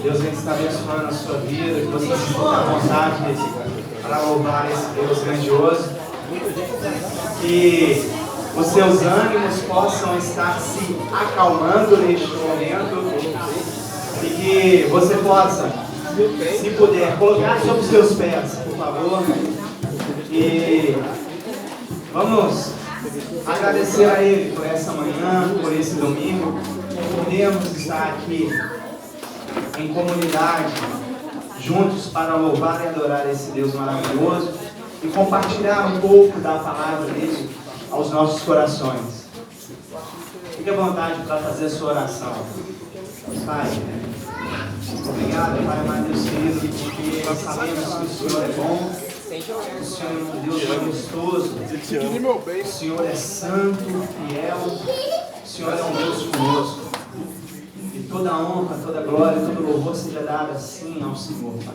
Deus vem estar abençoando a sua vida, que você se sinta à vontade para louvar esse Deus grandioso. Que os seus ânimos possam estar se acalmando neste momento e que você possa, se puder, colocar sobre os seus pés, por favor. E vamos agradecer a Ele por essa manhã, por esse domingo. Podemos estar aqui em comunidade, juntos para louvar e adorar esse Deus maravilhoso e compartilhar um pouco da palavra dele aos nossos corações. Fique à vontade para fazer a sua oração. Pai, obrigado, Pai amado Deus querido, porque nós sabemos que o Senhor é bom, o Senhor é um Deus majestoso, o Senhor é santo, fiel, o Senhor é um Deus conosco. E toda a honra, toda a glória, todo louvor seja dado assim ao Senhor, Pai.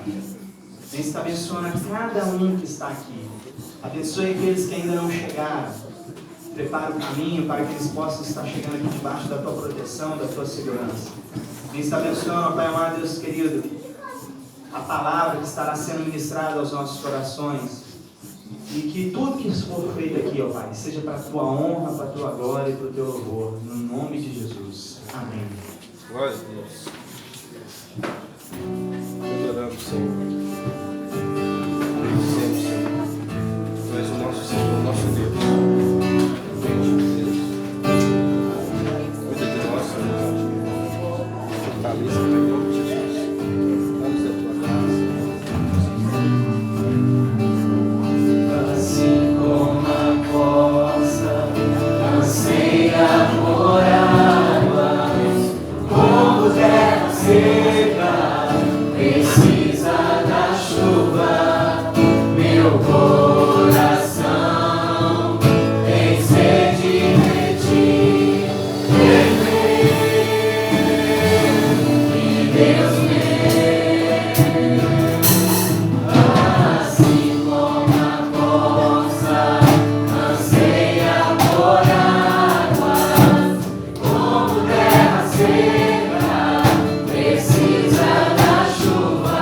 Vem estar abençoando a cada um que está aqui. Abençoe aqueles que ainda não chegaram. Prepara o caminho para que eles possam estar chegando aqui debaixo da tua proteção, da tua segurança. Vem estar abençoando, Pai amado, Deus querido, a palavra que estará sendo ministrada aos nossos corações. E que tudo que for feito aqui, ó Pai, seja para a tua honra, para a tua glória e para o teu louvor. No nome de Jesus. Amém. Glória a Deus. Adoramos, Senhor. Agradecemos, Senhor. Tu és o nosso Senhor, o nosso Deus. Cuida de nós, Senhor. Fortaleça, Pai, em nome de Jesus. Damos a tua graça. Assim como a costa anseia por águas, como terra seca precisa da chuva, meu coração tem sede de ti, e Deus assim como a costa anseia por águas, como terra seca precisa da chuva,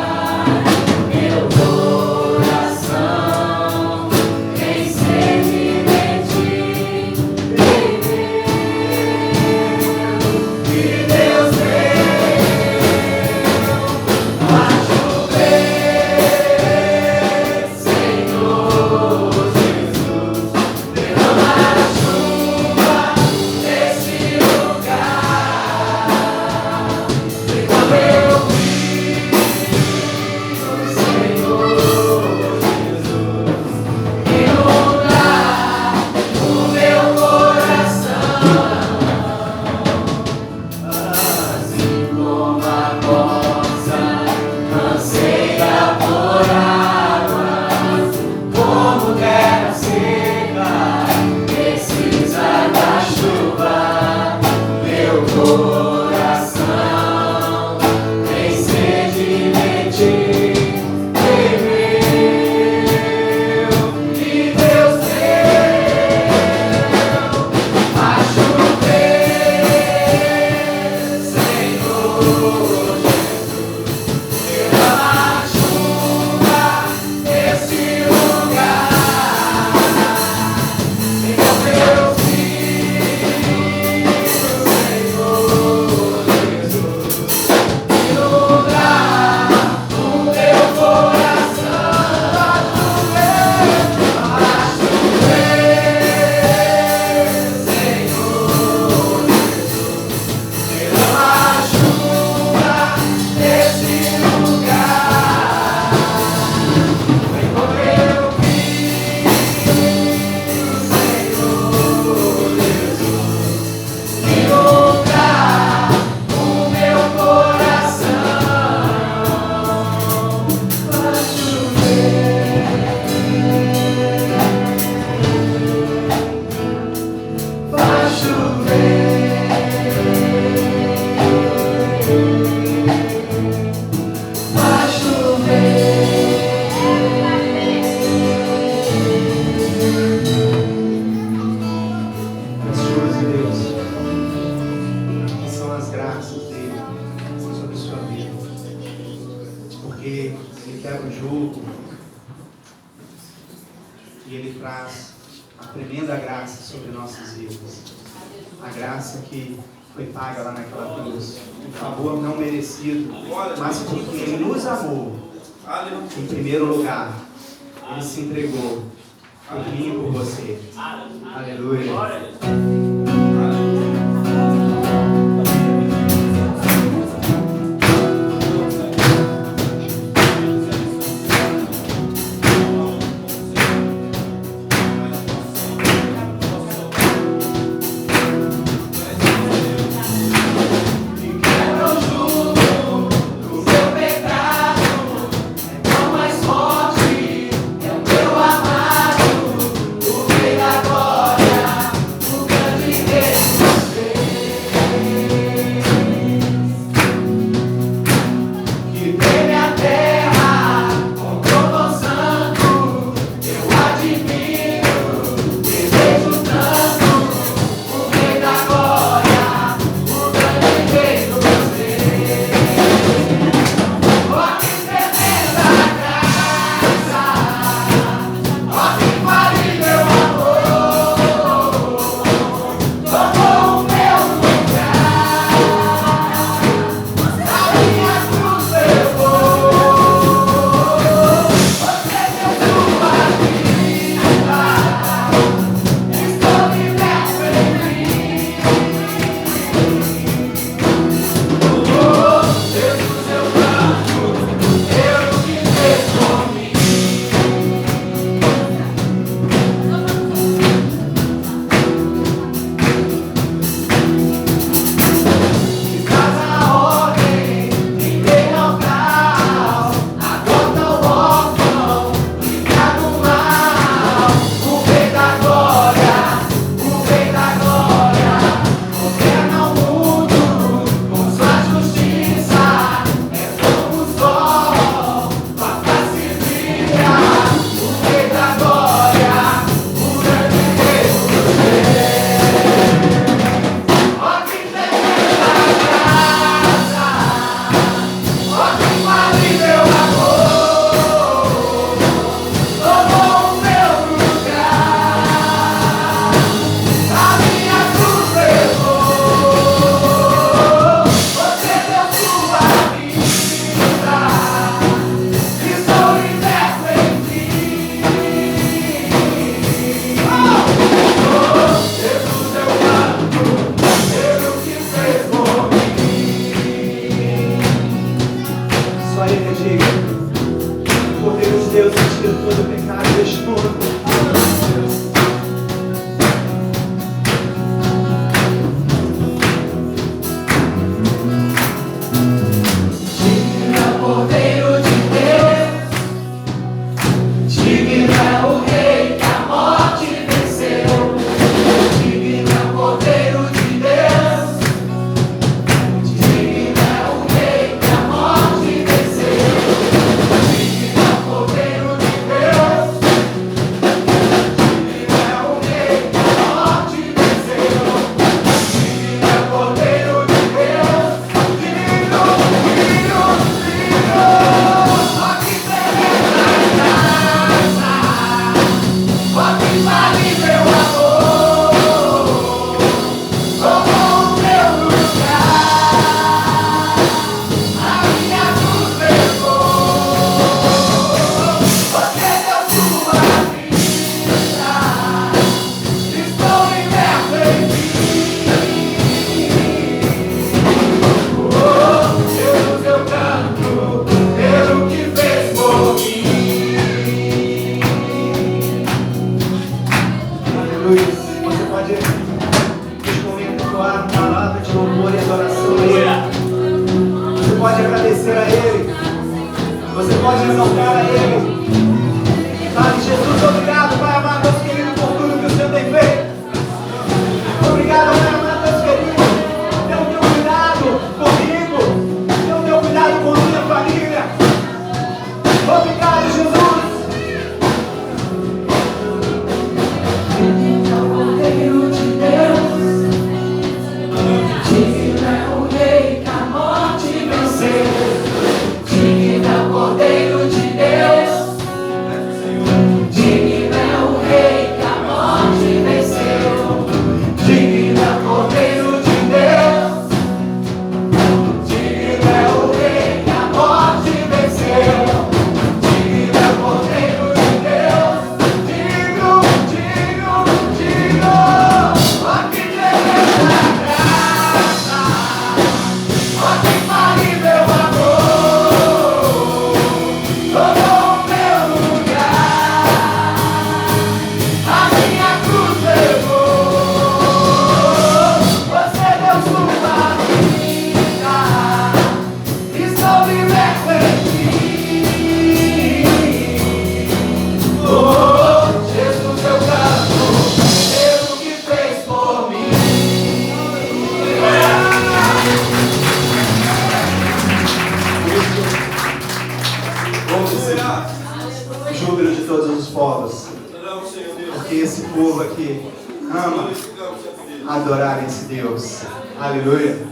meu coração tem sede de ti, e Deus vai chover, Senhor Jesus, derrama a chuva nesse lugar, fica meu filho, Senhor Jesus, inundar o meu coração, assim como a costa anseia por águas, como terra seca precisa da chuva, meu coração tem sede de ti, e Deus vai chover, Senhor Jesus, derrama a chuva nesse lugar, fica meu filho, Senhor Jesus, inundar o meu coração, vai chover, Senhor Jesus, derrama a chuva porque Ele quebra o jugo e Ele traz a tremenda graça sobre nossas vidas. A graça que foi paga lá naquela cruz. Um favor não merecido, mas porque Ele nos amou. Em primeiro lugar, Ele se entregou por mim e por você. Aleluia. Digno é o Rei que a morte venceu. Digno é o Cordeiro. aplausos, porque esse povo aqui ama adorar esse Deus. Aleluia.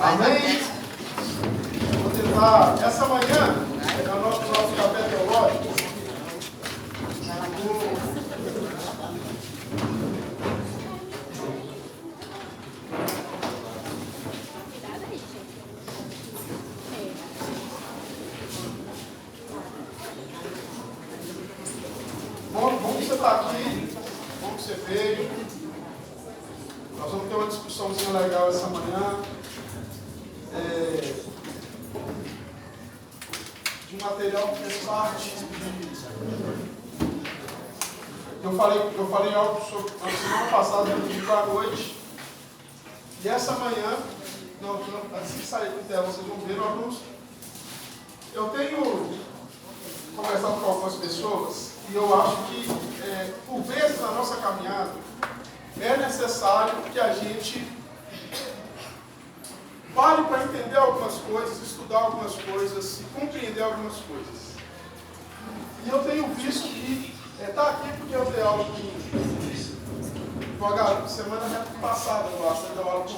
Amém? Vou tentar. Essa manhã é o nosso café teológico. Bom que você está aqui, bom que você veio. Nós vamos ter uma discussãozinha legal essa manhã. De um material que fez parte eu falei algo sobre na semana passada, no domingo à noite. E essa manhã, assim que sair do tela, vocês vão ver, eu tenho conversado com algumas pessoas e eu acho que, por vezes na nossa caminhada, é necessário que a gente pare para entender algumas coisas, estudar algumas coisas e compreender algumas coisas. E eu tenho visto que está aqui porque eu dei aula com semana passada, eu dei aula com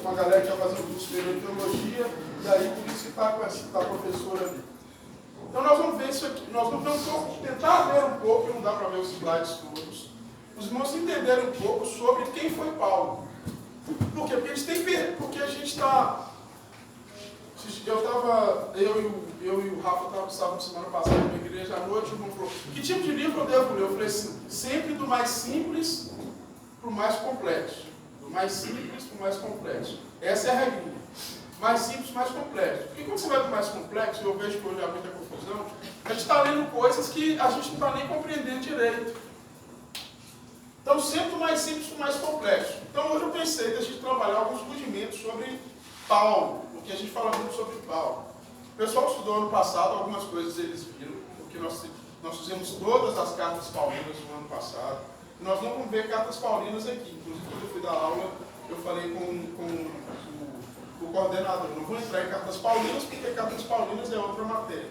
uma galera que ia fazer um curso superior de teologia, e aí por isso que está a professora ali. Então nós vamos ver isso aqui, nós vamos tentar ver um pouco, não dá para ver os slides todos, os irmãos entenderem um pouco sobre quem foi Paulo. Por quê? Porque a gente está... Eu e o Rafa estávamos semana passada na igreja à noite, o irmão falou, que tipo de livro eu devo ler? Eu falei assim, sempre do mais simples para o mais complexo. Do mais simples para o mais complexo. Essa é a regrinha. Mais simples, mais complexo. Porque quando você vai do mais complexo, eu vejo que hoje há muita confusão, a gente está lendo coisas que a gente não está nem compreendendo direito. Então, sempre do mais simples para o mais complexo. Então, hoje eu pensei da gente trabalhar alguns rudimentos sobre Paulo, porque a gente fala muito sobre Paulo. pessoal que estudou ano passado, algumas coisas eles viram, porque nós fizemos todas as cartas paulinas no ano passado. E nós não vamos ver cartas paulinas aqui. Inclusive, quando eu fui dar aula, eu falei com o coordenador, não vou entrar em cartas paulinas, porque cartas paulinas é outra matéria.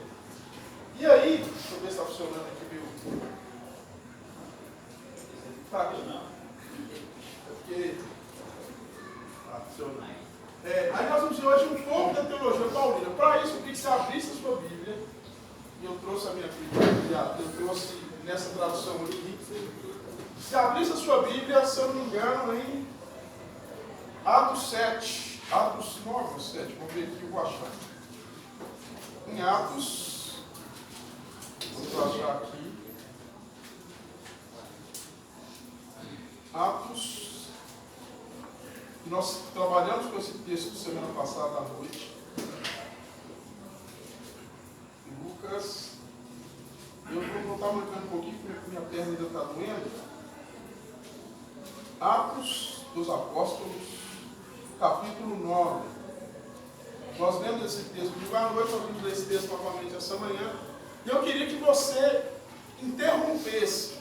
E aí, deixa eu ver se está funcionando aqui, viu? Tá aqui não. É porque... Ah, funcionou. Aí nós vamos ver hoje um pouco da teologia paulina. Para isso, eu queria que você abrisse a sua Bíblia. E eu trouxe a minha Bíblia, eu trouxe nessa tradução aqui. Se abrisse a sua Bíblia, se eu não me engano, em Atos 7. Atos 9 ou 7, vamos ver aqui, eu vou achar. Em Atos, vamos achar aqui. Atos, nós trabalhamos com esse texto semana passada à noite. Lucas, eu vou estar marcando um pouquinho, porque minha perna ainda está doendo. Atos dos Apóstolos, capítulo 9. Nós lemos esse texto de à noite, nós vimos ler esse texto novamente essa manhã. E eu queria que você interrompesse,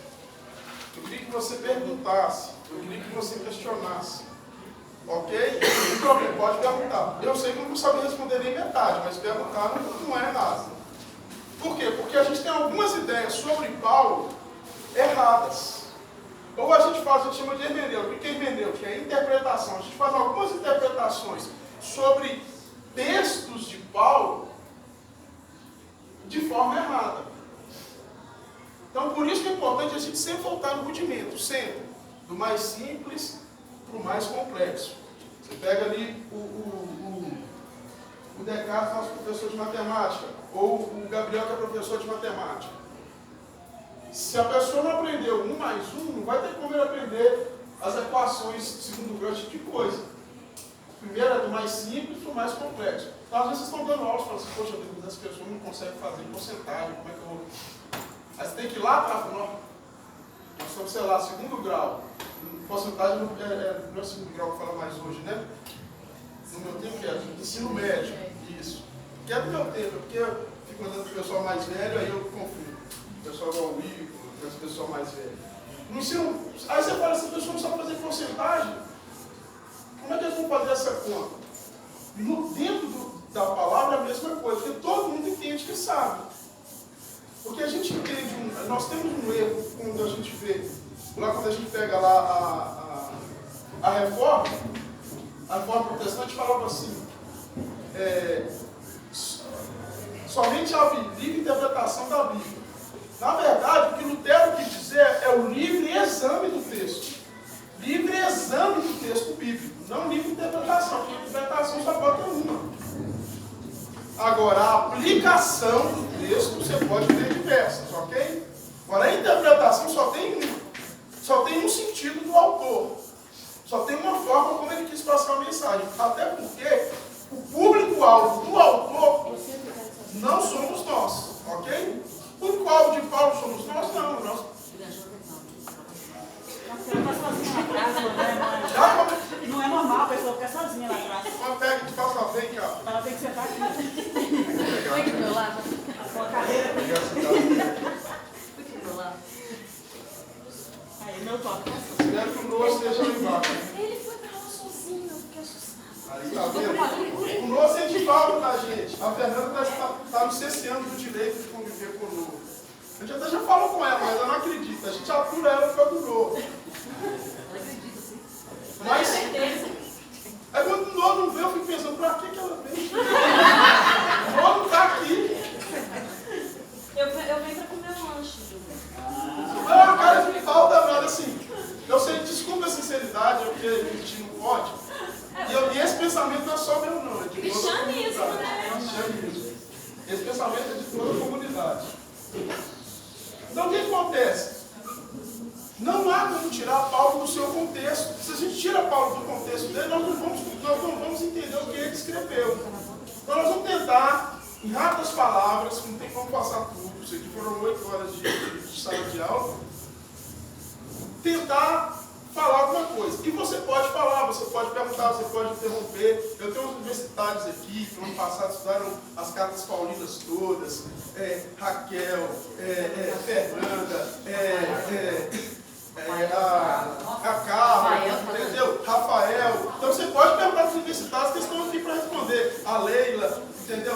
eu queria que você perguntasse, eu queria que você questionasse. Ok? Não problema, pode perguntar. Eu sei que eu não vou saber responder nem metade, mas perguntar não é nada. Por quê? Porque a gente tem algumas ideias sobre Paulo erradas. Ou a gente chama de hermenêutica. O que é hermenêutica? É interpretação. A gente faz algumas interpretações sobre textos de Paulo de forma errada. Então, por isso que é importante a gente sempre voltar no rudimento, sempre. Do mais simples para o mais complexo. Você pega ali o Descartes, nosso professor de matemática, ou o Gabriel, que é professor de matemática. Se a pessoa não aprendeu 1 mais 1, não vai ter como ele aprender as equações de segundo grau, tipo de coisa. Primeiro é do mais simples para o mais complexo. Então, às vezes vocês estão dando aulas e falam assim, poxa, Deus, as pessoas não conseguem fazer em porcentagem, como é que eu vou... Aí você tem que ir lá atrás, nós estamos, sei lá, segundo grau. Porcentagem não é segundo grau que fala mais hoje, né? No meu tempo que é ensino médio, isso. Que é do meu tempo, porque eu fico andando com o pessoal mais velho, aí eu confundo. O pessoal igual o Igor, o pessoal mais velho. No ensino, aí você fala, essa pessoa não sabe fazer porcentagem. Como é que eles vão fazer essa conta? Dentro da palavra é a mesma coisa, porque todo mundo entende que sabe. Porque a gente entende, nós temos um erro quando a gente vê, lá quando a gente pega lá a reforma protestante falava assim, somente a livre interpretação da Bíblia. Na verdade, o que Lutero quis dizer é o livre exame do texto. Livre exame do texto bíblico, não livre interpretação, porque a interpretação só pode ter uma. Agora, a aplicação do texto você pode ter diversas, ok? Agora, a interpretação só tem um sentido do autor. Só tem uma forma como ele quis passar a mensagem. Até porque o público-alvo do autor não somos nós, ok? O público-alvo de Paulo somos nós? Não, nós. Não é normal a pessoa ficar sozinha lá atrás. Uma pega de passa bem, cara. Ela tem que sentar aqui. Foi do meu lado. Com a cadeira aqui. Foi do meu lado. Aí, meu toque. Espero que o Noah esteja lá embaixo. Ele foi pra lá sozinho, eu fiquei assustada. Aí, tá vendo? O Noah sente falta da gente. A Fernanda está no 6º ano do direito de conviver com o Noah. A gente até já falou com ela, mas ela não acredita. A gente atura ela porque eu Noah. Ela acredita, sim. Mas, certeza. aí quando o Noah não vê, eu fico pensando, pra que ela veio? O Noah não está aqui. Eu venho pra comer um lanche, Ah, cara, de falta nada assim. Eu sei, desculpa a sinceridade, é porque a gente não pode. E esse pensamento não é só meu, não. É de toda a Cristianismo, comunidade. né? Cristianismo. Esse pensamento é de toda a comunidade. Então, o que acontece? Não há como tirar Paulo do seu contexto. Se a gente tira Paulo do contexto dele, nós não vamos entender o que ele escreveu. Então, nós vamos tentar, em rápidas palavras, não tem como passar tudo, isso aqui foram 8 horas de sala de aula, tentar falar alguma coisa. E você pode falar você pode perguntar, você pode interromper. Eu tenho uns universitários aqui que no ano passado estudaram as cartas paulinas todas, Raquel, Fernanda, a Carla, entendeu? Rafael. Então você pode perguntar para os universitários que estão aqui para responder. A Leila, entendeu?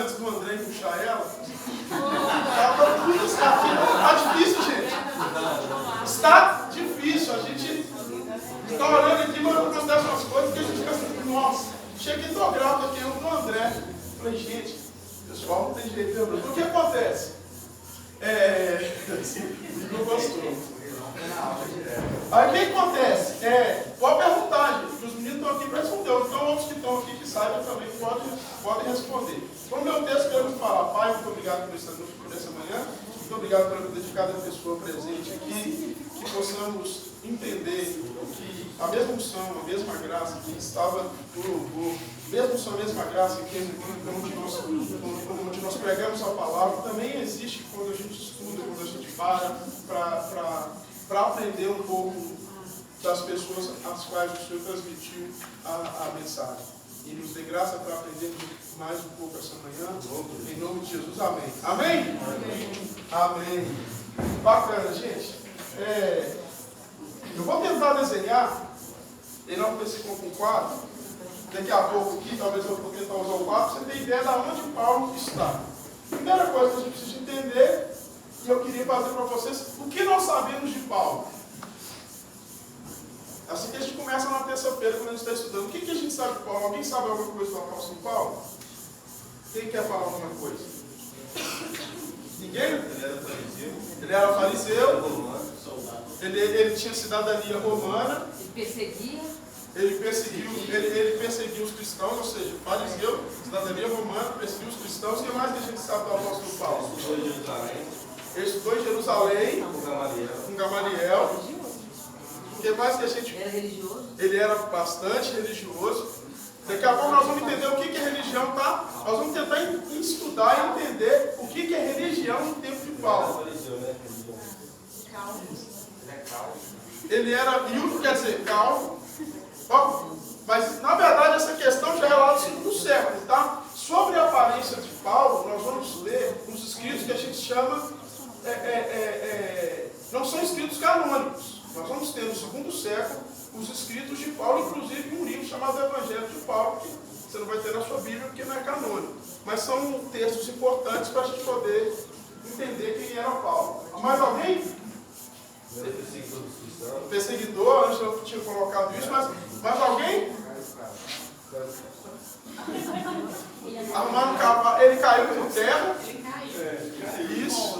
Antes do André puxar ela. Está difícil, gente. Está difícil. A gente está olhando aqui, mas não acontece umas coisas que a gente fica assim, nossa, cheguei tão grato aqui, eu do André. Falei, gente, pessoal, não tem jeito de lembrar. O que acontece? Não gostou. Aí o que acontece? Pode perguntar, gente, que os meninos estão aqui para responder. Então outros que estão aqui que saibam também podem responder. Então o meu texto que eu vou falar, Pai, muito obrigado por essa noite, por essa manhã. Muito obrigado pela vida de cada pessoa presente aqui. Que possamos entender que a mesma unção, a mesma graça que estava no louvor, mesmo unção, a mesma graça que onde nós pregamos a palavra, também existe quando a gente estuda, quando a gente para aprender um pouco das pessoas às quais o Senhor transmitiu a mensagem. E nos dê graça para aprender mais um pouco essa manhã. Em nome de Jesus. Amém. Amém? Amém. Bacana, gente. Eu vou tentar desenhar, em não versículo com 4. Daqui a pouco aqui, talvez eu vou tentar usar o 4, você tem ideia de onde Paulo está. Primeira coisa que a gente precisa entender, e eu queria fazer para vocês, o que nós sabemos de Paulo? Assim que a gente começa na terça-feira, quando a gente está estudando, o que a gente sabe de Paulo? Alguém sabe alguma coisa do apóstolo Paulo? Quem quer falar alguma coisa? Ninguém? Ele era fariseu. Ele tinha cidadania romana. Ele perseguiu os cristãos, ou seja, fariseu, cidadania romana, perseguiu os cristãos. O que mais que a gente sabe do apóstolo Paulo? Ele estudou em Jerusalém, com Gamaliel. O que mais que a gente... Era religioso? Ele era bastante religioso. Daqui a pouco nós vamos entender o que é religião, tá? Nós vamos tentar estudar e entender o que é religião no tempo de Paulo. Ele era viúvo, quer dizer, calvo. Mas, na verdade, essa questão já é lá do segundo século, tá? Sobre a aparência de Paulo, nós vamos ler uns escritos que a gente chama... não são escritos canônicos. Nós vamos ter no segundo século os escritos de Paulo, inclusive um livro chamado Evangelho de Paulo, que você não vai ter na sua Bíblia porque não é canônico. Mas são textos importantes para a gente poder entender quem era Paulo. Mais alguém? Perseguidor, antes eu tinha colocado isso, mas mais alguém? Arrumando capa, ele caiu por terra. Isso.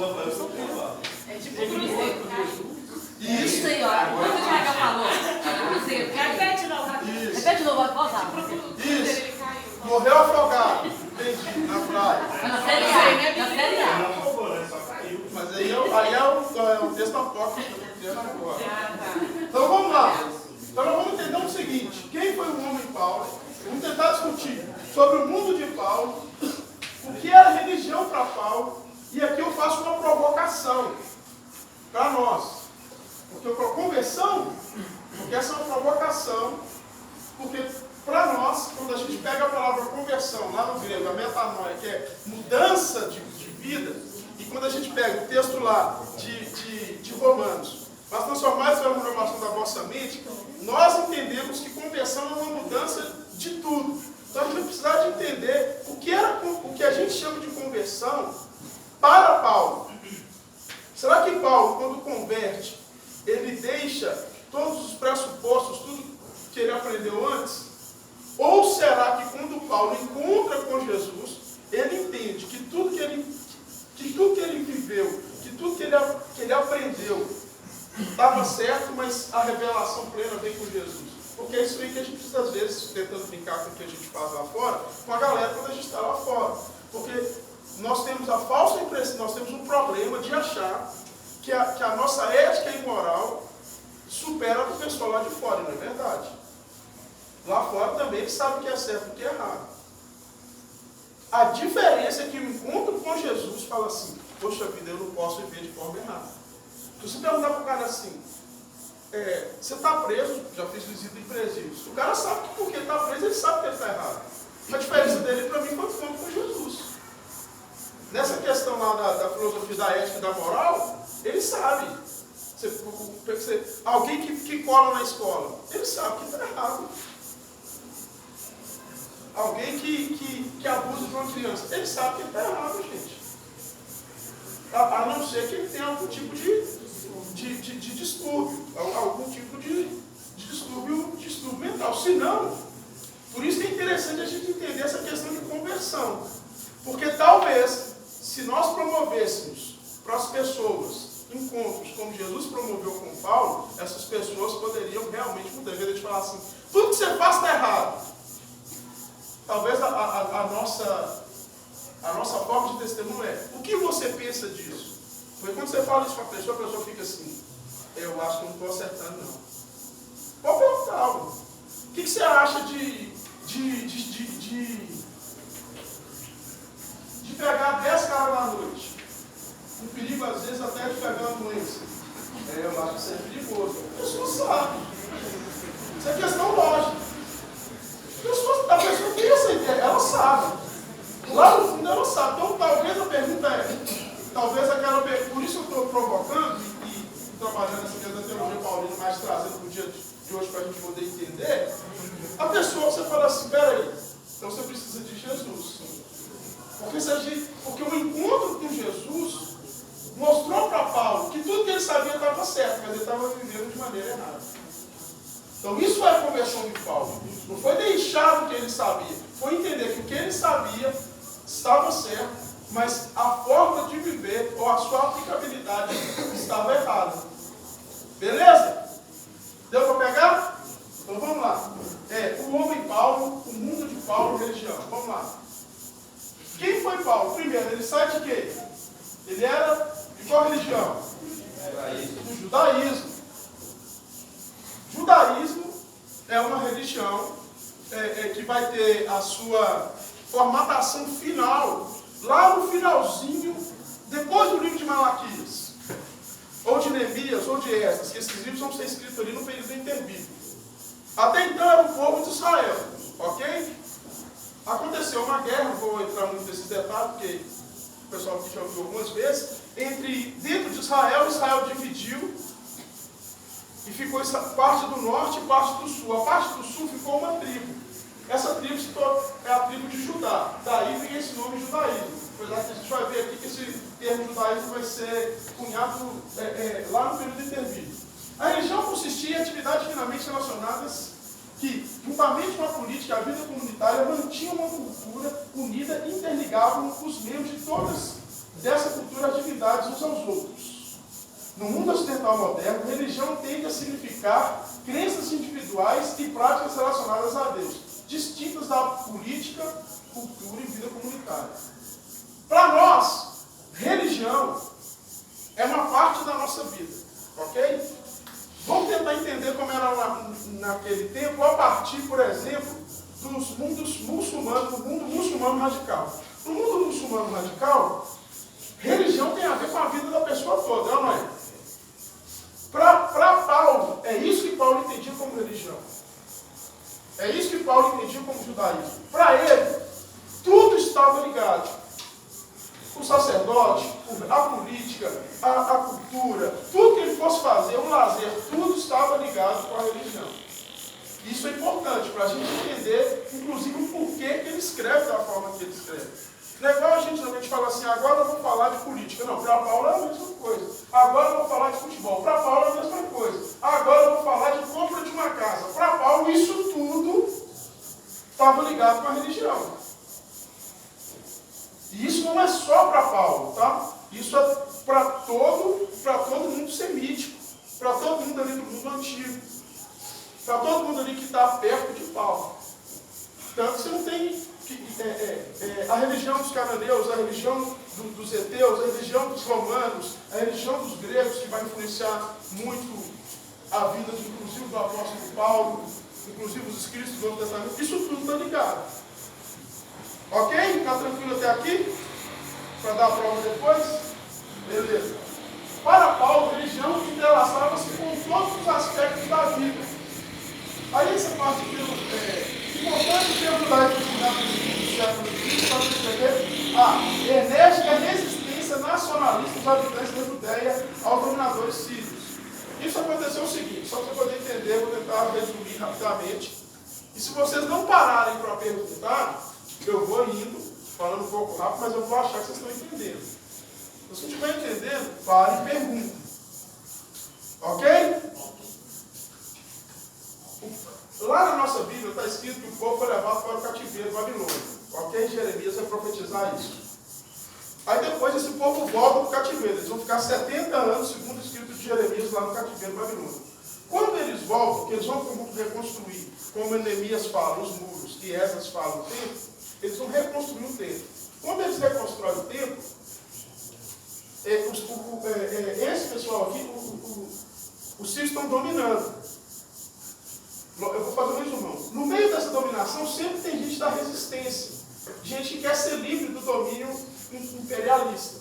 Isso aí, ó. Quanto que a Raquel falou? Cruzeiro. Repete não, Repete de novo, volta. Isso. Morreu afogado. Entendi, na praia. Na série A. Na série A. Mas aí é o texto apócrifo que eu estou agora. Então vamos lá. Então nós vamos entender o seguinte. Quem foi o homem Paulo? Vamos tentar discutir sobre o mundo de Paulo, o que era religião para Paulo, e aqui eu faço uma provocação para nós. Porque a conversão, porque essa é uma provocação, porque para nós, quando a gente pega a palavra conversão, lá no grego, a metanoia, que é mudança de vida, e quando a gente pega o texto lá de Romanos, mas transformar essa renovação da vossa mente, nós entendemos que conversão é uma mudança de tudo. Então a gente vai precisar de entender o que a gente chama de conversão para Paulo. Será que Paulo, quando converte, ele deixa todos os pressupostos, tudo que ele aprendeu antes? Ou será que quando Paulo encontra com Jesus, ele entende que tudo que ele viveu, que tudo que ele aprendeu estava certo, mas a revelação plena vem com Jesus? Porque é isso aí que a gente precisa, às vezes, tentando brincar com o que a gente faz lá fora, com a galera quando a gente está lá fora. Porque nós temos a falsa impressão, nós temos um problema de achar que a nossa ética e moral supera a do pessoal lá de fora, não é verdade? Lá fora também eles sabem o que é certo e o que é errado. A diferença é que o encontro com Jesus fala assim, poxa vida, eu não posso viver de forma errada. Se você perguntar para o cara assim, você está preso, já fiz visita em presídios. O cara sabe que porque está preso, ele sabe que ele está errado. A diferença dele para mim foi com Jesus. Nessa questão lá da filosofia da ética e da moral, ele sabe. Alguém que cola na escola, ele sabe que está errado. Alguém que abusa de uma criança, ele sabe que ele está errado, gente. A não ser que ele tenha algum tipo de distúrbio, algum tipo de distúrbio mental. Se não, por isso que é interessante a gente entender essa questão de conversão. Porque talvez, se nós promovêssemos para as pessoas encontros como Jesus promoveu com Paulo, essas pessoas poderiam realmente mudar. Em vez de falar assim, tudo que você faz está errado. Talvez a nossa forma de testemunho é, o que você pensa disso? Porque quando você fala isso para a pessoa fica assim, eu acho que não estou acertando não. Pode perguntar algo. O que você acha de pegar 10 caras na noite? Um perigo às vezes até de pegar uma doença. Eu acho que isso é perigoso. A pessoa sabe. Isso é questão lógica. A pessoa tem essa ideia, ela sabe. Lá no fundo ela sabe. Então talvez a pergunta por isso eu estou provocando e trabalhando essa questão da teologia paulina, mais trazendo para o dia de hoje para a gente poder entender. A pessoa, você fala assim, peraí, então você precisa de Jesus. Porque o encontro com Jesus mostrou para Paulo que tudo que ele sabia estava certo, mas ele estava vivendo de maneira errada. Então isso é a conversão de Paulo. Não foi deixar o que ele sabia, foi entender que o que ele sabia estava certo, mas a forma de viver ou a sua aplicabilidade estava errada. Beleza? Deu para pegar? Então vamos lá. O homem Paulo, o mundo de Paulo, religião. Vamos lá. Quem foi Paulo? Primeiro, ele sai de quê? Ele era de qual religião? Do judaísmo. Judaísmo é uma religião que vai ter a sua formatação final, lá no finalzinho, depois do livro de Malaquias, ou de Neemias, ou de Esdras, que esses livros vão ser escritos ali no período interbíblico. Até então era o povo de Israel, ok? Aconteceu uma guerra, não vou entrar muito nesses detalhes, porque o pessoal aqui já ouviu algumas vezes, dentro de Israel dividiu e ficou parte do norte e parte do sul. A parte do sul ficou uma tribo. Essa tribo é a tribo de Judá. Daí vem esse nome judaísmo. Apesar que a gente vai ver aqui que esse termo judaísmo vai ser cunhado lá no período interbíblico. A religião consistia em atividades finamente relacionadas que, juntamente com a política e a vida comunitária, mantinham uma cultura unida e interligavam os membros de todas dessa cultura atividades uns aos outros. No mundo ocidental moderno, religião tende a significar crenças individuais e práticas relacionadas a Deus, distintas da política, cultura e vida comunitária. Para nós, religião é uma parte da nossa vida, ok? Vamos tentar entender como era lá naquele tempo, a partir, por exemplo, dos mundos muçulmanos, do mundo muçulmano radical. No mundo muçulmano radical, religião tem a ver com a vida da pessoa toda, não é? Para Paulo, é isso que Paulo entendia como religião. É isso que Paulo entendia como judaísmo. Para ele, tudo estava ligado. O sacerdote, a política, a cultura, tudo que ele fosse fazer, o lazer, tudo estava ligado com a religião. Isso é importante para a gente entender, inclusive, o porquê que ele escreve da forma que ele escreve. Não é igual a gente fala assim, agora eu vou falar de política. Não, para Paulo é a mesma coisa. Agora eu vou falar de futebol. Para Paulo é a mesma coisa. Agora eu vou falar de compra de uma casa. Para Paulo, isso tudo estava ligado com a religião. E isso não é só para Paulo, tá? Isso é para todo mundo semítico. Para todo mundo ali do mundo antigo. Para todo mundo ali que está perto de Paulo. Tanto que você não tem... a religião dos cananeus, a religião dos heteus, a religião dos romanos, a religião dos gregos, que vai influenciar muito a vida, inclusive, do apóstolo Paulo, inclusive os escritos do Novo Testamento, isso tudo está ligado. Ok? Está tranquilo até aqui? Para dar a prova depois? Beleza. Para Paulo, religião entrelaçava-se com todos os aspectos da vida. Aí essa parte que importante ter o judaísmo do século XX para perceber a enérgica resistência nacionalista dos habitantes da Judéia aos dominadores sírios. Isso aconteceu o seguinte, só para poder entender, vou tentar resumir rapidamente. E se vocês não pararem para perguntar, eu vou indo, falando um pouco rápido, mas eu vou achar que vocês estão entendendo. Se você estiver entendendo, pare e pergunte. Ok? Lá na nossa Bíblia está escrito que o povo foi levado para o cativeiro babilônico. Ok? Jeremias vai profetizar isso. Aí depois esse povo volta para o cativeiro. Eles vão ficar 70 anos, segundo o escrito de Jeremias, lá no cativeiro babilônico. Quando eles voltam, que eles vão reconstruir, como Neemias fala, os muros, e Esdras fala o templo, eles vão reconstruir o templo. Quando eles reconstroem o templo, esse pessoal aqui, os sírios estão dominando. Eu vou fazer um resumão. No meio dessa dominação, sempre tem gente da resistência. Gente que quer ser livre do domínio imperialista.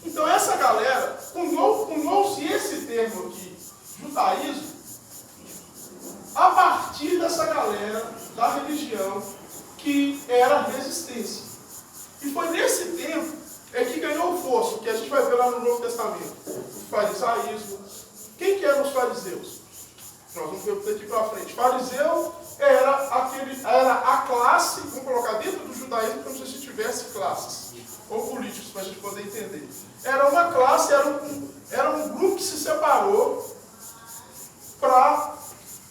Então essa galera, cunhou-se esse termo aqui, judaísmo, a partir dessa galera da religião que era a resistência. E foi nesse tempo que ganhou força, que a gente vai ver lá no Novo Testamento. O farisaísmo. Quem que eram os fariseus? Nós vamos ver daqui para frente. Fariseu era a classe, vamos colocar dentro do judaísmo como se tivesse classes, ou políticos, para a gente poder entender. Era uma classe, era um grupo que se separou para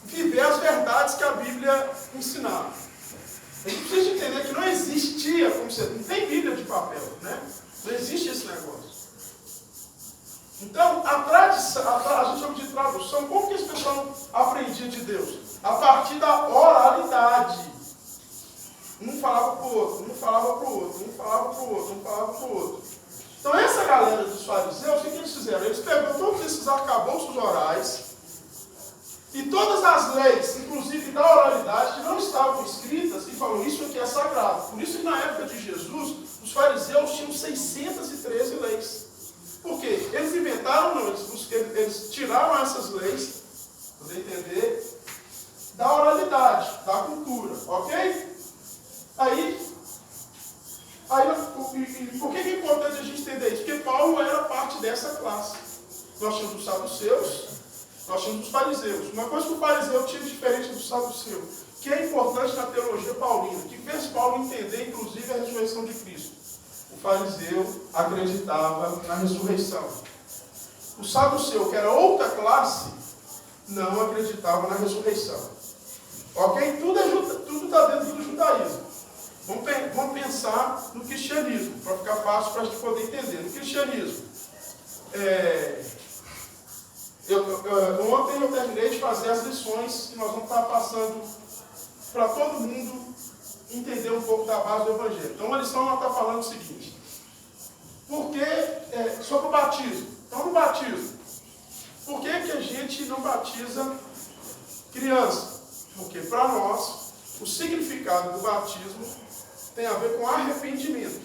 viver as verdades que a Bíblia ensinava. A gente precisa entender que não existia, como você, não tem Bíblia de papel, né? Não existe esse negócio. Então, a tradição, a gente chama de tradução, como que esse pessoal aprendia de Deus? A partir da oralidade. Um falava para o outro, um falava para o outro, um falava para o outro, um falava para o outro. Então, essa galera dos fariseus, o que eles fizeram? Eles pegaram todos esses arcabouços orais e todas as leis, inclusive da oralidade, que não estavam escritas, e falaram, isso aqui é sagrado. Por isso que na época de Jesus, os fariseus tinham 613 leis. Por quê? Eles inventaram, não, eles tiraram essas leis, para poder entender, da oralidade, da cultura, ok? Aí por que é importante a gente entender isso? Porque Paulo era parte dessa classe. Nós tínhamos os saduceus, nós tínhamos os fariseus. Uma coisa que o fariseu tinha diferente do saduceu, que é importante na teologia paulina, que fez Paulo entender, inclusive, a ressurreição de Cristo. O fariseu acreditava na ressurreição. O saduceu, que era outra classe, não acreditava na ressurreição. Ok? Tudo está dentro do judaísmo. Vamos pensar no cristianismo, para ficar fácil para a gente poder entender. No cristianismo, ontem eu terminei de fazer as lições que nós vamos estar passando para todo mundo entender um pouco da base do Evangelho. Então, uma lição ela está falando o seguinte: sobre o batismo. Então, no batismo, por que a gente não batiza criança? Porque para nós, o significado do batismo tem a ver com arrependimento.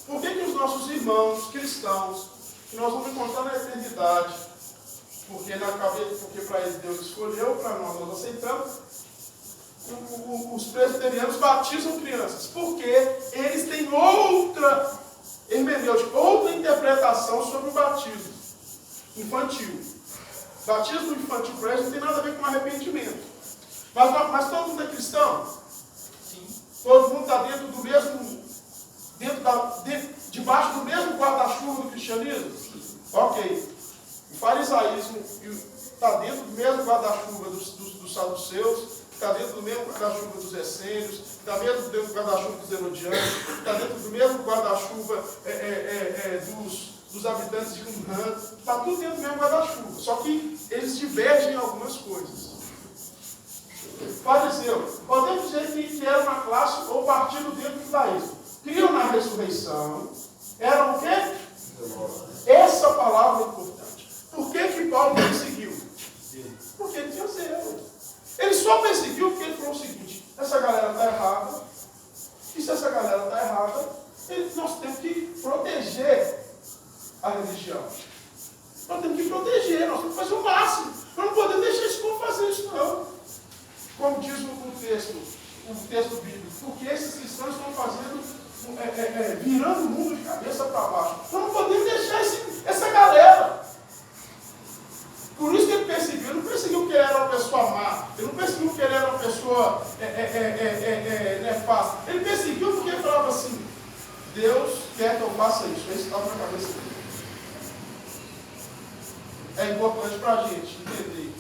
Por que os nossos irmãos cristãos, que nós vamos encontrar na eternidade, porque para eles Deus escolheu, para nós aceitamos, os presbiterianos batizam crianças? Porque eles têm outra hermenêutica, outra interpretação sobre o batismo infantil. Batismo infantil para eles não tem nada a ver com arrependimento. Mas todo mundo é cristão? Sim. Todo mundo está dentro do mesmo, debaixo do mesmo guarda-chuva do cristianismo? Sim. Ok. O farisaísmo está dentro do mesmo guarda-chuva dos saduceus, está dentro do mesmo guarda-chuva dos essênios, está dentro do guarda-chuva dos herodianos, está dentro do mesmo guarda-chuva dos habitantes de Qumran, está tudo dentro do mesmo guarda-chuva, só que eles divergem em algumas coisas. Fariseu, podemos dizer que era uma classe ou partido dentro do judaísmo. Criam na ressurreição, eram o quê? Essa palavra é importante. Por que Paulo perseguiu? Porque ele tinha zelo. Ele só perseguiu porque ele falou o seguinte: essa galera está errada, e se essa galera está errada, nós temos que proteger a religião. o texto bíblico? Porque esses cristãos estão fazendo, virando o mundo de cabeça para baixo. Nós não podemos deixar essa galera. Por isso que ele perseguiu. Ele não perseguiu porque ele era uma pessoa má. Ele não perseguiu porque ele era uma pessoa nefasta. Ele perseguiu porque ele falava assim, Deus quer que eu faça isso. Isso estava na cabeça dele. É importante para a gente entender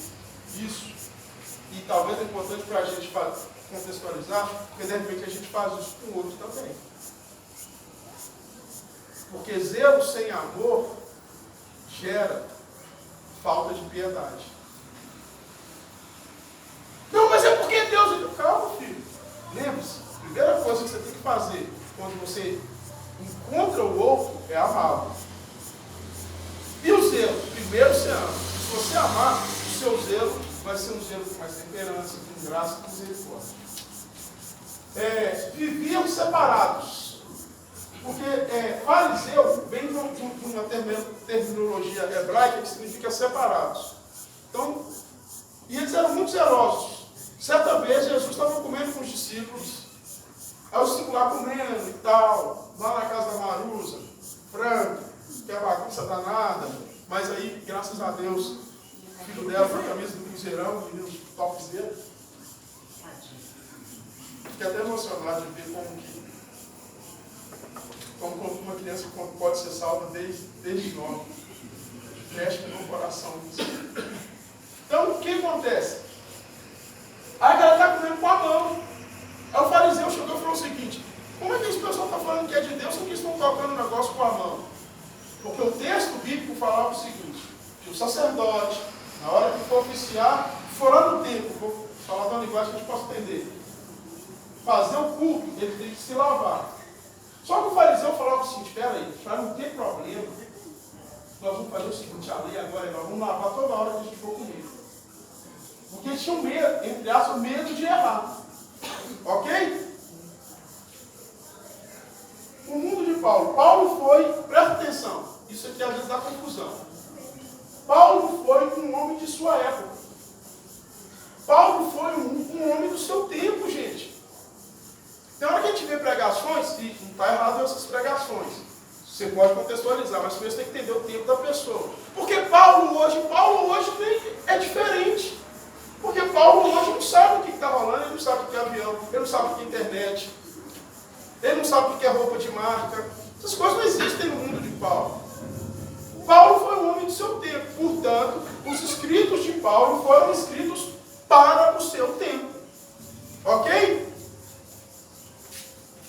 isso. E talvez é importante para a gente contextualizar, porque de repente a gente faz isso com o outro também. Porque zelo sem amor gera falta de piedade. Não, mas é porque Deus... Calma, filho. Lembre-se, a primeira coisa que você tem que fazer quando você encontra o outro é amá-lo. E o zelo? Primeiro você ama. Se você amar, o seu zelo vai ser um zelo com mais temperança, com graça e com misericórdia. Viviam separados. Porque fariseu vem de uma terminologia hebraica que significa separados. Então, e eles eram muito zelosos. Certa vez Jesus estava comendo com os discípulos. Aí os discípulos lá comendo e tal, lá na casa da Marusa, frango, que é a bagunça danada. Mas aí, graças a Deus, o filho dela com a camisa do Cruzeirão, o menino topzera. Fiquei até emocionado de ver como uma criança pode ser salva desde nova. Mexe com o meu coração. Então, o que acontece? Aí a galera está comendo com a mão. Aí o fariseu chegou e falou o seguinte, como é que esse pessoal está falando que é de Deus, só que estão tocando o negócio com a mão? Porque o texto bíblico falava o seguinte, que o sacerdote, na hora que for oficiar, fora do tempo, vou falar de uma linguagem que a gente possa entender, fazer o culto, ele tem que se lavar. Só que o fariseu falava o seguinte, espera aí, para não ter problema, nós vamos fazer o seguinte, a lei agora é, nós vamos lavar toda hora que a gente for comer. Porque eles tinham medo, entre aspas, medo de errar. Ok? O mundo de Paulo. Paulo foi, presta atenção, isso aqui às vezes dá confusão. Paulo foi um homem de sua época. Paulo foi um homem do seu tempo, gente. Tem hora que a gente vê pregações, e não está errado essas pregações. Você pode contextualizar, mas primeiro você tem que entender o tempo da pessoa. Porque Paulo hoje é diferente. Porque Paulo hoje não sabe o que está rolando, ele não sabe o que é avião, ele não sabe o que é internet, ele não sabe o que é roupa de marca. Essas coisas não existem no mundo de Paulo. Paulo foi um homem do seu tempo, portanto, os escritos de Paulo foram escritos para o seu tempo. Ok?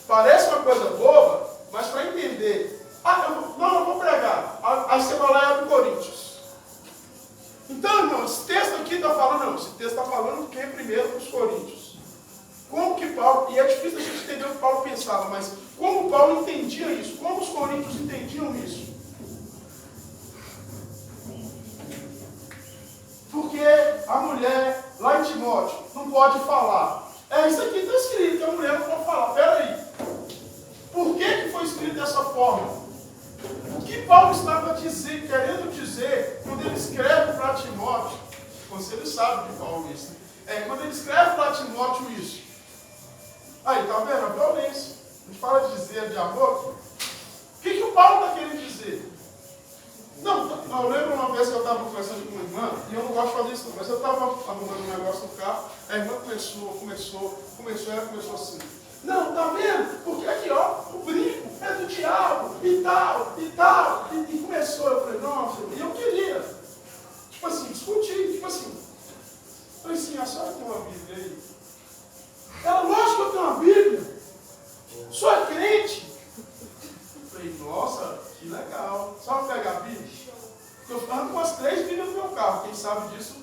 Parece uma coisa boba, mas para entender. Eu vou pregar. Aí você vai lá e abre Coríntios. Então, irmão, esse texto aqui está falando, não, esse texto está falando que é primeiro os Coríntios. Como que Paulo, e é difícil a gente entender o que Paulo pensava, mas como Paulo entendia isso, como os coríntios entendiam isso. Porque a mulher, lá em Timóteo, não pode falar. Isso aqui está escrito, que a mulher não pode falar. Espera aí. Por que foi escrito dessa forma? O que Paulo estava querendo dizer, quando ele escreve para Timóteo, você ele sabe de Paulo isso, quando ele escreve para Timóteo isso. Aí, tá vendo? A violência. A gente fala de dizer de amor. O que o Paulo está querendo dizer? Não, eu lembro uma vez que eu estava conversando com uma irmã, e eu não gosto de fazer isso não, mas eu estava arrumando um negócio no carro, a irmã ela começou assim. Não, tá vendo? Porque aqui, ó, o brinco é do diabo, e tal. E começou, eu falei, nossa, e eu queria, tipo assim, discutir, tipo assim. Eu falei assim, a senhora tem uma Bíblia aí? Ela, lógico que eu tenho uma Bíblia. O senhor é crente? Eu falei, nossa, que legal. Só pegar a Bíblia? Eu ando com as 3 Bíblias no meu carro, quem sabe disso?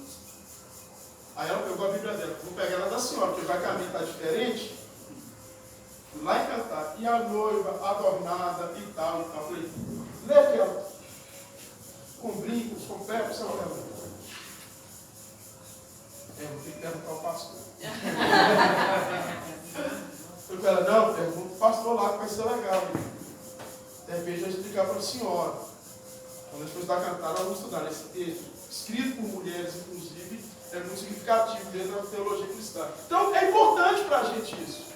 Aí ela pegou a Bíblia dela. Vou pegar ela da senhora, porque já que a minha está diferente. Fui lá e cantar. E a noiva, adornada e tal. Eu falei, lê aquela. Com brincos, com pé, você vai levar. Vou ter que perguntar ao pastor. Eu falei, não, pergunta o pastor lá que vai ser legal. De repente eu vou explicar para a senhora. Quando depois da cantada, nós vamos estudar esse texto, escrito por mulheres, inclusive, É muito significativo dentro da teologia cristã. Então, é importante para a gente isso.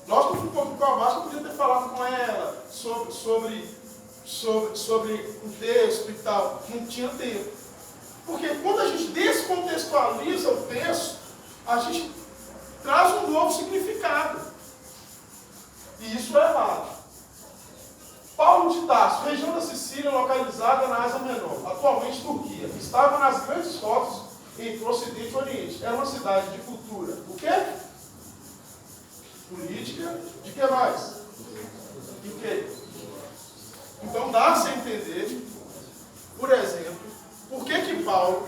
Nós, que fomos um pouco com a Márcia, podia ter falado com ela sobre o texto e tal. Não tinha tempo. Porque quando a gente descontextualiza o texto, a gente traz um novo significado. E isso é errado. Paulo de Tarso, região da Sicília, localizada na Ásia Menor, atualmente Turquia, estava nas grandes rotas entre o Ocidente e o Oriente. Era uma cidade de cultura. O quê? Política. De que mais? E o quê? Então dá-se a entender, por exemplo, por que Paulo,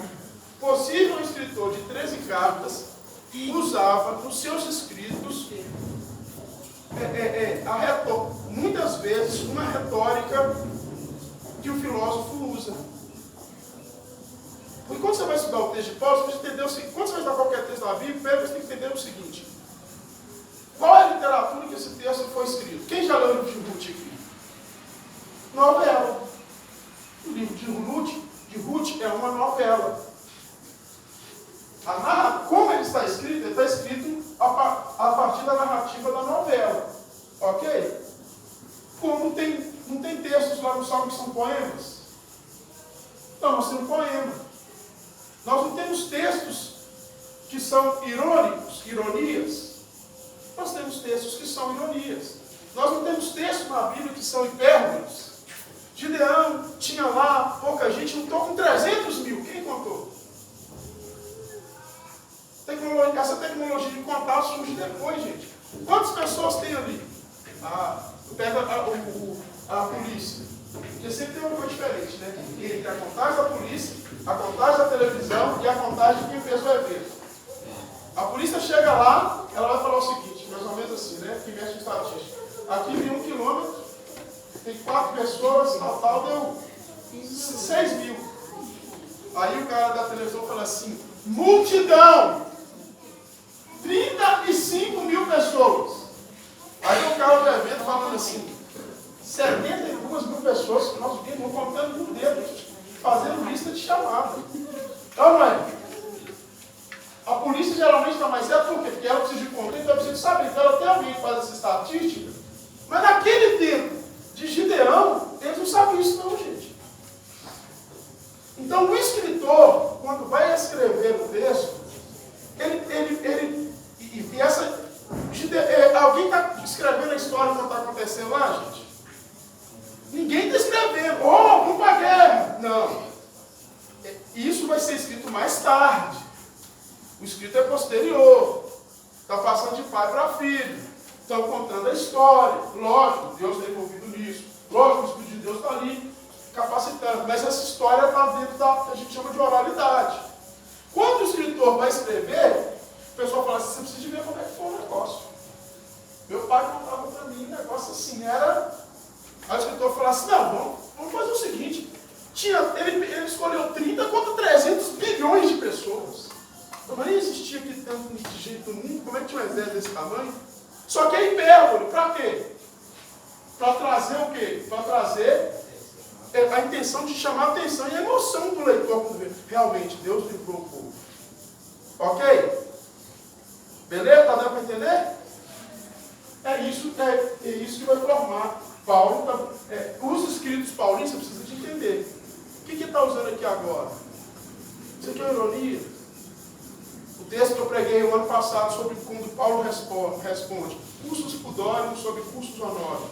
possível escritor de 13 cartas, usava nos seus escritos muitas vezes uma retórica que o filósofo usa. Porque quando você vai estudar o texto de Paulo, você vai entender o seguinte: quando você vai estudar qualquer texto da Bíblia, você tem que entender o seguinte: qual é a literatura que esse texto foi escrito? Quem já leu o livro de Ruth aqui? Novela. O livro de Ruth é uma novela. Como ele está escrito? Ele está escrito a partir da narrativa da novela. Ok? Como não tem textos lá no Salmo que são poemas? Não, nós temos poema. Nós não temos textos que são ironias. Nós temos textos que são ironias. Nós não temos textos na Bíblia que são hipérboles. Gideão tinha lá pouca gente, lutou com 300 mil. Quem contou? Essa tecnologia de contar surge depois, gente. Quantas pessoas tem ali? Pega a polícia. Porque sempre tem uma coisa diferente, né? Tem a contagem da polícia, a contagem da televisão e a contagem de quem fez o evento. A polícia chega lá, ela vai falar o seguinte, mais ou menos assim, né? Que mexe em estatística. Aqui em 1 quilômetro, tem 4 pessoas, total deu 6 mil. Aí o cara da televisão fala assim: multidão! 35 mil pessoas. Aí o cara do evento falando assim: 72 mil pessoas que nós vimos contando com o dedo, fazendo lista de chamada. Então, a polícia geralmente está mais certa, por quê? Porque ela precisa de conta, então ela precisa de saber. Então ela tem alguém que faz essa estatística. Mas naquele tempo de Gideão, eles não sabiam isso não, gente. Então o escritor, quando vai escrever o texto, alguém está escrevendo a história quando está acontecendo lá, gente? Ninguém está escrevendo. Vamos para a guerra. Não. Isso vai ser escrito mais tarde. O escrito é posterior. Está passando de pai para filho. Estão contando a história. Lógico, Deus está envolvido nisso. Lógico, o Espírito de Deus está ali capacitando. Mas essa história está dentro da que a gente chama de oralidade. Quando o escritor vai escrever, o pessoal fala assim: você precisa de ver como é que foi o negócio. Meu pai contava para mim um negócio assim, era... Aí o escritor falava assim: não, vamos fazer o seguinte. Ele escolheu 30 contra 300 bilhões de pessoas. Não existia aqui tanto de jeito no mundo. Como é que tinha um exército desse tamanho? Só que é hipérbole. Para quê? Para trazer o quê? Para trazer a intenção de chamar a atenção e a emoção do leitor quando vê. Realmente, Deus livrou o povo. Ok? Beleza? Está dando para entender? É isso que vai formar Paulo. Os escritos paulinos, você precisa de entender. O que está usando aqui agora? Isso aqui é uma ironia. O texto que eu preguei o ano passado sobre quando Paulo responde cursos pudóricos sobre cursos honórios.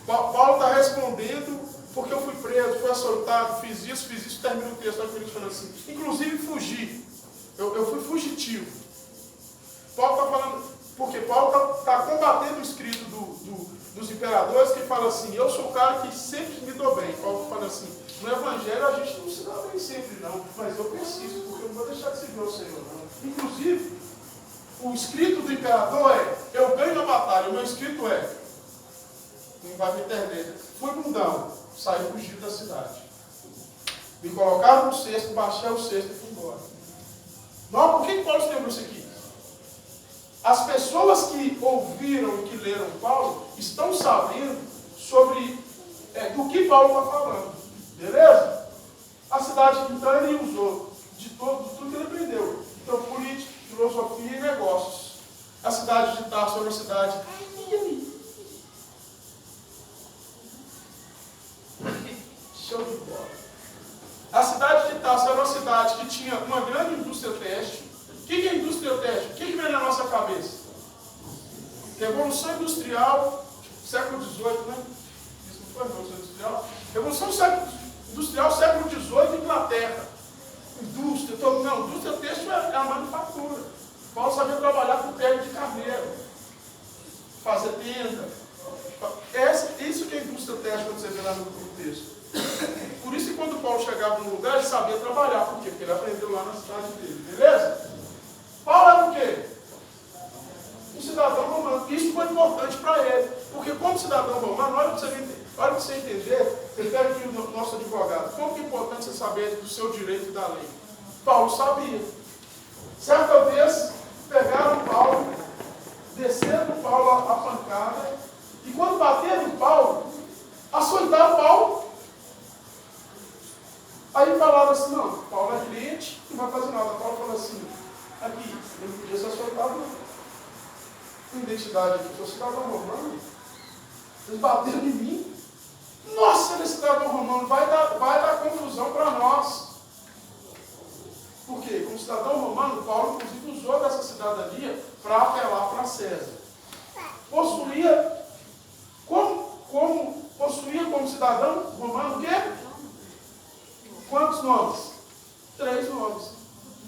Paulo está respondendo porque eu fui preso, fui açoitado, fiz isso, termina o texto da Coríntios falando assim, inclusive fugi. Eu fui fugitivo. Paulo está falando, porque Paulo está combatendo o escrito dos imperadores que fala assim: eu sou o cara que sempre me dou bem. Paulo fala assim: no Evangelho a gente não se dá bem sempre não, mas eu persisto, porque eu não vou deixar de seguir o Senhor não. Inclusive, o escrito do imperador é: eu ganho a batalha. O meu escrito é: não vai me entender. Fui bundão, saí fugido da cidade. Me colocaram no cesto, baixei o cesto e fui embora. Não, por que Paulo escreveu isso aqui? As pessoas que ouviram e que leram Paulo estão sabendo sobre do que Paulo está falando. Beleza? A cidade, então, ele usou de tudo que ele aprendeu. Então, política, filosofia e negócios. A cidade de Tarso era uma cidade show de bola. A cidade de Tarso era uma cidade que tinha uma grande indústria têxtil. O que é indústria têxtil? O que vem na nossa cabeça? Revolução Industrial, século XVIII, né? Isso não foi Revolução Industrial? Revolução Industrial, século XVIII, Inglaterra. Indústria, não, indústria têxtil é a manufatura. Paulo sabia trabalhar com pele de carneiro, fazer tenda. Isso que é indústria têxtil, quando você vê lá no texto. Por isso que quando Paulo chegava num lugar, ele sabia trabalhar. Por quê? Porque ele aprendeu lá na cidade dele. Beleza? Paulo era o quê? Um cidadão romano. Isso foi importante para ele. Porque como cidadão romano, olha para você entender, você pega aqui o nosso advogado. Como que é importante você saber do seu direito e da lei? Paulo sabia. Certa vez, pegaram Paulo, desceram Paulo a pancada, e quando bateram em Paulo, açoitaram Paulo. Aí falaram assim, não, Paulo é cliente, não vai fazer nada. Paulo falou assim, aqui, eu não podia ser açoitado, não. Com identidade aqui, sou cidadão romano. Eles bateram em mim. Nossa, ele é cidadão romano, vai dar confusão para nós. Por quê? Como cidadão romano, Paulo, inclusive, usou dessa cidadania para apelar para César. Possuía como cidadão romano o quê? Quantos nomes? 3 nomes.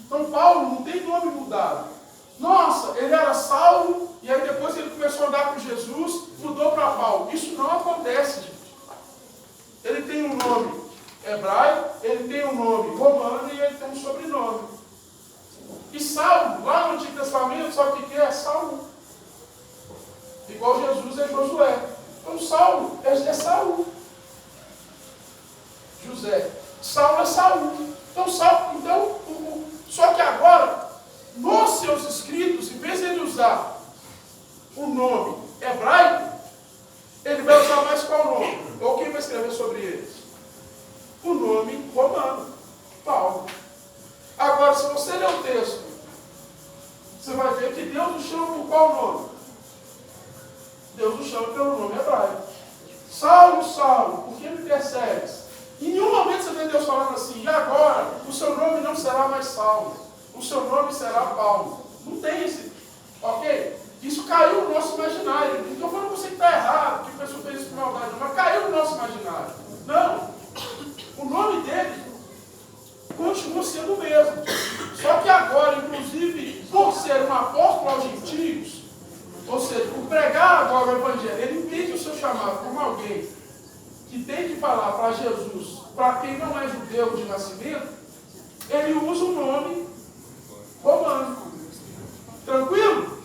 Então Paulo não tem nome mudado. Nossa, ele era Saulo, e aí depois ele começou a andar com Jesus, mudou para Paulo. Isso não acontece, gente. Ele tem um nome hebraico, ele tem um nome romano e ele tem um sobrenome. E Saulo, lá no Antigo Testamento, sabe o que é? Saulo. Igual Jesus é Josué. Então Saulo é Saul. José. Saulo é Saul. Só que agora, nos seus escritos, em vez de ele usar o nome hebraico, ele vai usar mais qual nome? Ou quem vai escrever sobre eles? O nome romano, Paulo. Agora, se você ler o texto, você vai ver que Deus o chama por qual nome? Deus o chama pelo nome hebraico. Saulo, Saulo, por que me persegues? Em nenhum momento você vê Deus falando assim, e agora o seu nome não será mais Saulo, o seu nome será Paulo. Não tem esse, ok? Isso caiu no nosso imaginário. Não estou falando você que está errado, que a pessoa fez isso por maldade, mas caiu no nosso imaginário. Não. O nome dele continua sendo o mesmo. Só que agora, inclusive, por ser um apóstolo aos gentios, ou seja, por pregar agora o Evangelho, ele entende o seu chamado como alguém que tem que falar para Jesus, para quem não é judeu de nascimento, ele usa o nome romano. Tranquilo?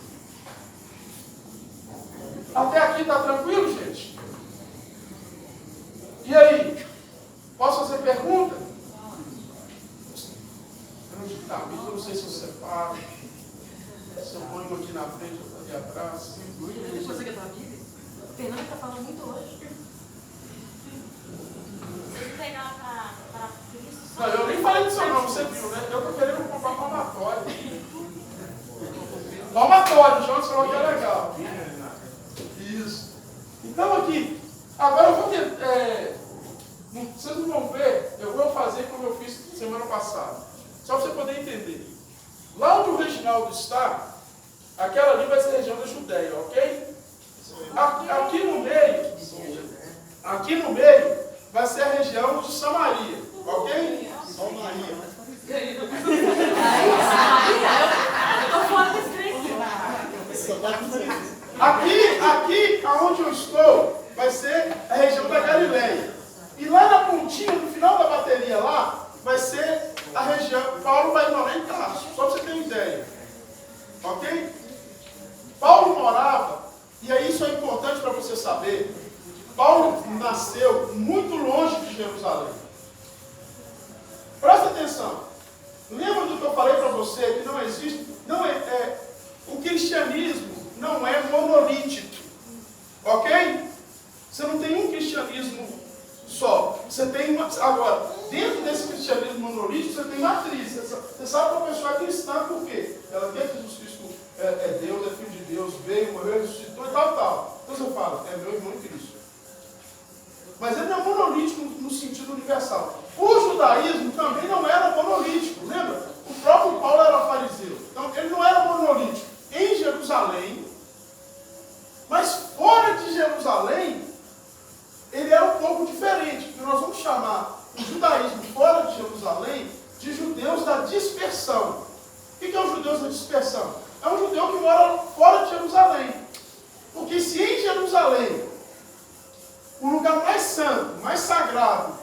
Até aqui está tranquilo, gente? E aí? Posso fazer pergunta? Eu não sei se eu separo, se eu ponho aqui na frente ou aqui atrás. Depois você quer para a Bíblia? O Fernando está falando muito hoje. Se pegar para Cristo. Não, eu nem falei do seu nome, você viu, né? Eu estou querendo comprar um palmatório. Palmatório, o João falou que é legal. Isso. Então aqui, agora eu vou ter. Vocês não vão ver, eu vou fazer como eu fiz semana passada. Só para você poder entender. Lá onde o Reginaldo está, aquela ali vai ser a região da Judéia, ok? Aqui no meio vai ser a região de Samaria, ok? Samaria. Eu tô fora desse trem. Aqui aonde eu estou, vai ser a região da Galileia. E lá na pontinha, no final da bateria lá, vai ser a região, Paulo vai morar em Tarso, só para você ter uma ideia. Ok? Paulo morava, e aí isso é importante para você saber, Paulo nasceu muito longe de Jerusalém. Presta atenção. Lembra do que eu falei para você, que não existe, o cristianismo não é monolítico. Ok? Você não tem um cristianismo só. Você tem uma. Agora, dentro desse cristianismo, cristã por quê? Ela crê que Jesus Cristo é Deus, é Filho de Deus, veio, morreu, ressuscitou e tal. Então você fala, é meu irmão em Cristo. Mas ele não é monolítico no sentido universal. O judaísmo também não era monolítico, lembra? O próprio Paulo era fariseu. Então ele não era monolítico em Jerusalém, mas fora de Jerusalém, ele era um pouco diferente. Porque nós vamos chamar o judaísmo fora de Jerusalém de judeus da dispersão. O que é os judeus da dispersão? É um judeu que mora fora de Jerusalém. Porque se em Jerusalém, o lugar mais santo, mais sagrado,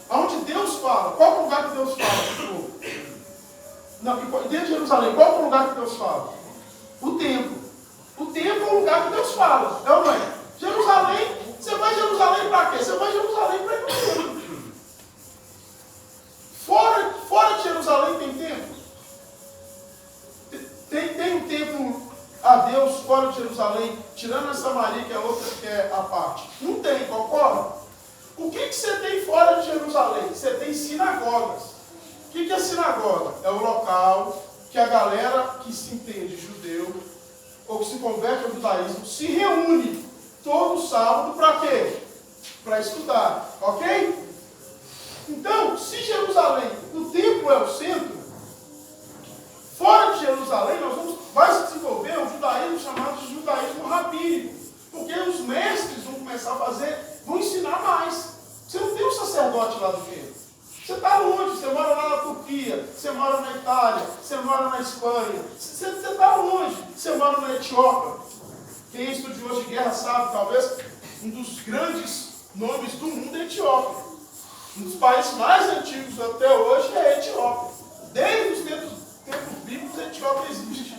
onde Deus fala, qual é o lugar que Deus fala? Não, dentro de Jerusalém, qual é o lugar que Deus fala? O templo. O templo é o lugar que Deus fala. É ou não é? Jerusalém, você vai a Jerusalém para quê? Você vai a Jerusalém para ir para o templo. Fora de Jerusalém tem templo? Tem um templo a Deus fora de Jerusalém, tirando a Samaria, que é outra, que é a parte. Não tem, concorda? O que você tem fora de Jerusalém? Você tem sinagogas. O que é sinagoga? É o local que a galera que se entende judeu, ou que se converte ao judaísmo, se reúne todo sábado para quê? Para estudar, ok? Então, se Jerusalém, o templo é o centro, fora de Jerusalém, vai se desenvolver um judaísmo chamado de judaísmo rabínico. Porque os mestres vão começar a vão ensinar mais. Você não tem um sacerdote lá do templo. Você está longe, você mora lá na Turquia, você mora na Itália, você mora na Espanha. Você está longe, você mora na Etiópia. Quem é estudioso de guerra sabe, talvez, um dos grandes nomes do mundo é a Etiópia. Um dos países mais antigos até hoje é a Etiópia. Desde os tempos bíblicos, a Etiópia existe.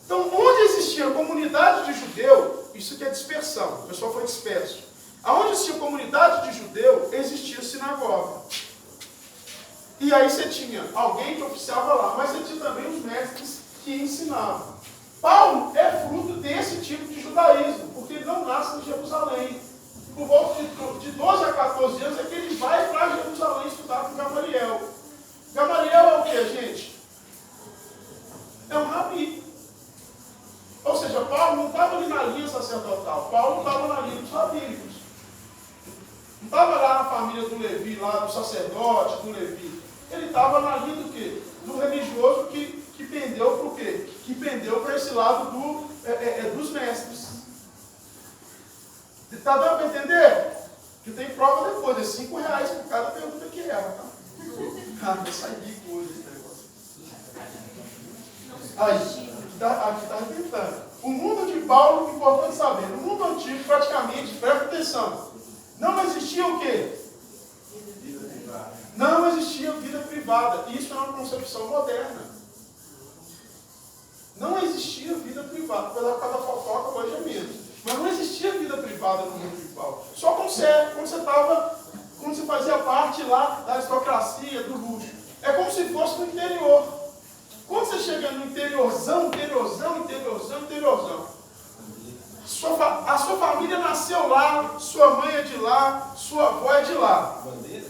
Então, onde existia comunidade de judeu, isso que é dispersão, o pessoal foi disperso. Aonde existia comunidade de judeu, existia sinagoga. E aí você tinha alguém que oficiava lá, mas você tinha também os mestres que ensinavam. Paulo é fruto desse tipo de judaísmo, porque ele não nasce em Jerusalém. Por volta de 12 a 14 anos é que ele vai para Jerusalém estudar com Gamaliel. Gamaliel é o que, gente? É um rabi. Ou seja, Paulo não estava ali na linha sacerdotal, Paulo estava na linha dos rabínicos. Não estava lá na família do Levi, lá do sacerdote, do Levi. Ele estava na linha do quê? Do religioso que pendeu para o quê? Que pendeu para esse lado dos mestres. Está dando para entender? Que tem prova depois, é R$5 por cada pergunta que erra, tá? Cara, vai sair bico hoje esse negócio. Aí, aqui está arrebentando. O mundo de Paulo, importante saber, no mundo antigo, praticamente, presta atenção, não existia o quê? Vida privada. Não existia vida privada. Isso é uma concepção moderna. Não existia vida privada. Pela cada fofoca hoje é mesmo. Mas não existia vida privada no mundo de Paulo. Só quando você fazia parte lá da aristocracia, do luxo. É como se fosse no interior. Quando você chega no interiorzão, a sua família nasceu lá, sua mãe é de lá, sua avó é de lá. Bandeira?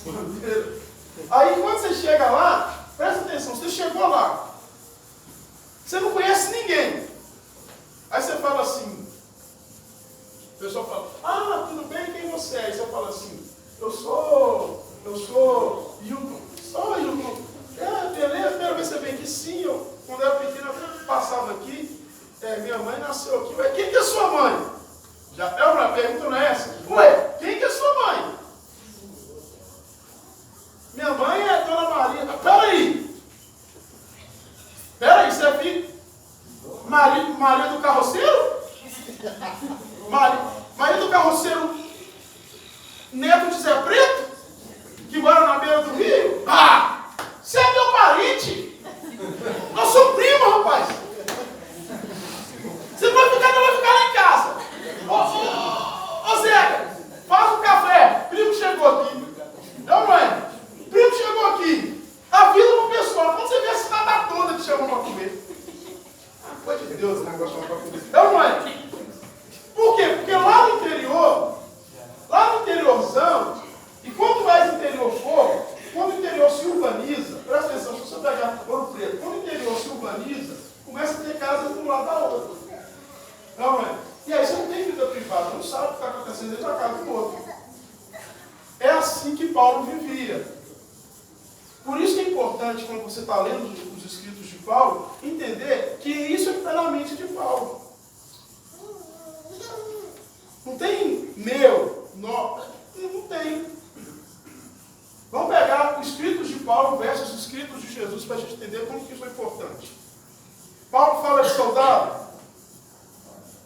Bandeira. Aí quando você chega lá, presta atenção, você chegou lá, você não conhece ninguém. Aí você fala assim, o pessoal fala, tudo bem, quem você é? Aí você fala assim, eu sou Hilton. Só Hilton. Beleza, primeira vez que você vem aqui, sim, quando eu era pequeno, eu passava aqui, minha mãe nasceu aqui. Ué, quem que é sua mãe? Já é uma pergunta, não é essa? Ué, quem que é sua mãe? Minha mãe é Dona Maria. Peraí, você é filho? Maria do carroceiro? Maria do carroceiro, neto de Zé Preto? Que mora na beira do rio? Você é meu parente? Nós somos primo, rapaz. Você não vai ficar lá em casa. Ô Zé, faz um café. Primo chegou aqui. Não, mãe. Primo chegou aqui. Avisa pro pessoal. Quando você vê a cidade toda te chamando para comer. Pode de Deus, esse negócio chamando para comer. Não, mãe. Por quê? Porque sabedoria. Por isso que é importante, quando você está lendo os escritos de Paulo, entender que isso é que está na mente de Paulo. Não tem meu, não tem. Vamos pegar os escritos de Paulo versus os escritos de Jesus para a gente entender como que isso é importante. Paulo fala de soldado?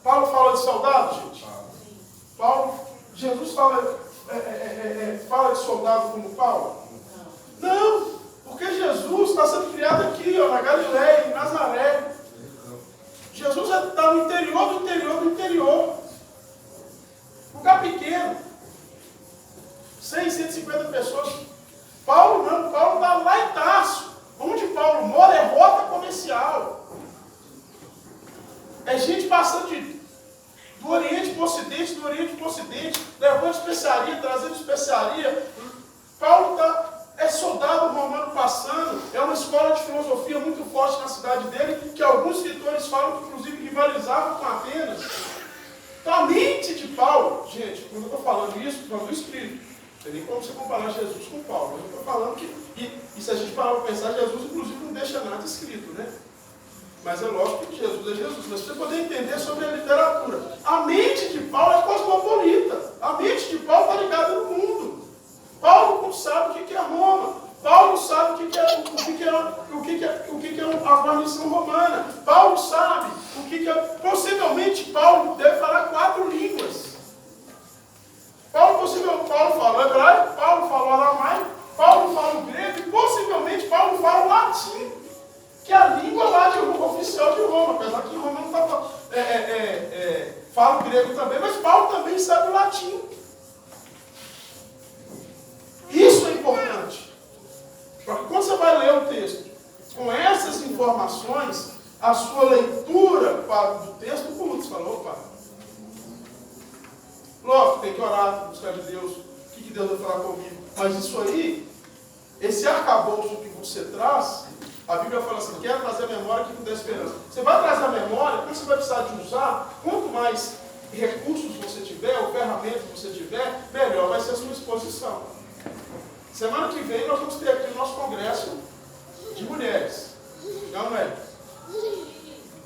Paulo fala de soldado, gente? Jesus fala de soldado como Paulo? Não, porque Jesus está sendo criado aqui, ó, na Galileia, em Nazaré. Jesus está no interior do interior do interior. Lugar pequeno. 100, 150 pessoas. Paulo não, Paulo está lá em Tarso. Onde Paulo mora é rota comercial. É gente passando do Oriente para o Ocidente, do Oriente para o Ocidente, levando especiaria, trazendo especiaria. Paulo é soldado romano passando, é uma escola de filosofia muito forte na cidade dele, que alguns escritores falam que inclusive rivalizavam com Atenas. Então a mente de Paulo, gente, quando eu estou falando isso, estou falando do escrito. Não tem nem como você comparar Jesus com Paulo. Eu estou falando que, e se a gente parar para pensar, Jesus inclusive não deixa nada escrito, né? Mas é lógico que Jesus é Jesus. Mas para você poder entender sobre a literatura, a mente de Paulo é cosmopolita. A mente de Paulo está ligada no mundo. Paulo não sabe o que é Roma. Paulo não sabe o que é a guarnição romana. Paulo sabe o que é. Possivelmente Paulo deve falar 4 línguas. Paulo fala hebraico, Paulo fala aramaico, Paulo fala o grego e possivelmente Paulo fala o latim, que é a língua lá oficial de Roma, apesar que Roma não fala o grego também, mas Paulo também sabe o latim. Isso é importante. Porque quando você vai ler o texto com essas informações, a sua leitura do texto muda. Você fala, opa, lógico, tem que orar, buscar de Deus, o que Deus vai falar comigo. Mas isso aí, esse arcabouço que você traz, a Bíblia fala assim, quer trazer a memória que dá esperança. Você vai trazer a memória, quando você vai precisar de usar, quanto mais recursos você tiver, ou ferramentas você tiver, melhor vai ser a sua exposição. Semana que vem nós vamos ter aqui o nosso congresso de mulheres. Não é?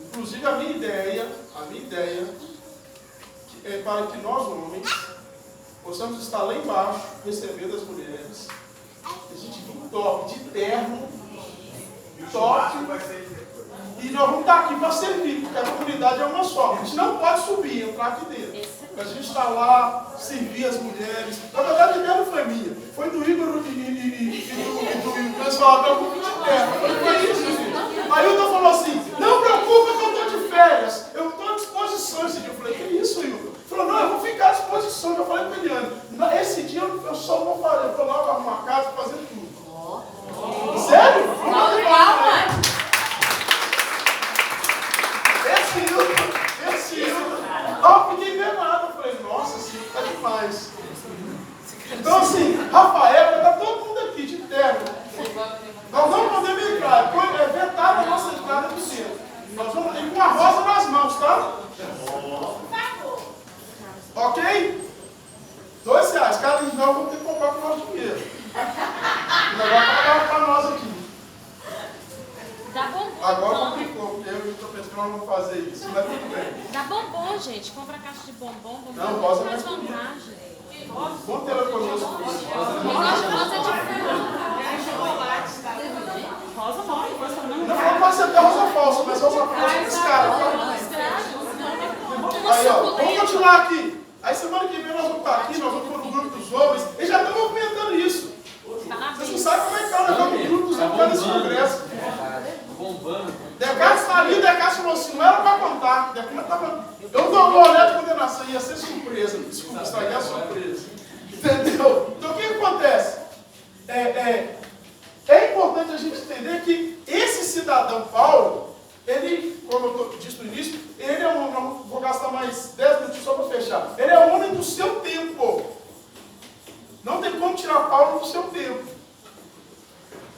Inclusive a minha ideia é para que nós homens possamos estar lá embaixo, recebendo as mulheres. A gente vir top, de terno, top, e nós vamos estar aqui para servir, porque a comunidade é uma só. A gente não pode subir, entrar aqui dentro. A gente está lá, servir as mulheres. Na verdade, a ideia não foi minha. Foi do Igor e do pessoal da grupo de terra. Foi isso, gente. Aí o Hilton falou assim, não preocupa que eu estou de férias. Eu estou à disposição esse dia. Eu falei, que isso, Hilton? Ele falou, não, eu vou ficar à disposição. Eu falei para ele, Eliane, esse dia eu só vou fazer. Eu vou lá arrumar a casa, fazer tudo. Sério? Esse Hilton. Eu fiquei enganado. Eu falei, nossa, esse Hilton tá demais. Então assim, Rafael, vai estar todo mundo aqui de terno. Nós não podemos entrar, é vetada a nossa entrada aqui dentro. Nós vamos ir com a rosa nas mãos, tá? Ok? R$2. Cada um vamos ter que comprar com o nosso dinheiro. O negócio vai para nós aqui. Dá bombom. Agora complicou, porque eu estou pensando que nós vamos fazer isso. Mas tudo bem. Dá bombom, gente. Compra a caixa de bombom. Não, rosa mais não é vantagem. Vamos telefonar os filhos. Rosa de Rosa não, depois também não. Não pode ser até rosa falsa, mas rosa falsa é esse cara. Aí, ó, vamos continuar aqui. Aí semana que vem nós vamos estar aqui, nós vamos pôr no grupo dos homens. Eles já estão movimentando isso. Vocês não sabem como é que está o negócio do grupo dos homens nesse congresso. Decato está ali, Decato falou assim, não era para contar. Eu dou uma olhada de condenação, ia ser surpresa. Desculpa, estraguei a surpresa. Entendeu? Então o que acontece? É importante a gente entender que esse cidadão Paulo, ele, como eu disse no início, ele é um homem, vou gastar mais 10 minutos só para fechar, ele é um homem do seu tempo. Não tem como tirar Paulo do seu tempo.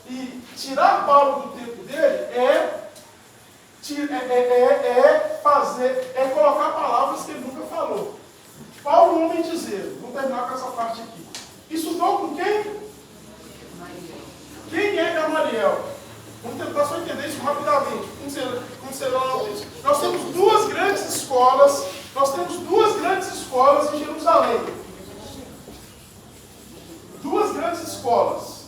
E tirar Paulo do tempo dele é colocar palavras que ele nunca falou. Paulo, homem dizer, vamos terminar com essa parte aqui. Estudou com quem? seja lá onde isso. Nós temos duas grandes escolas em Jerusalém. Duas grandes escolas.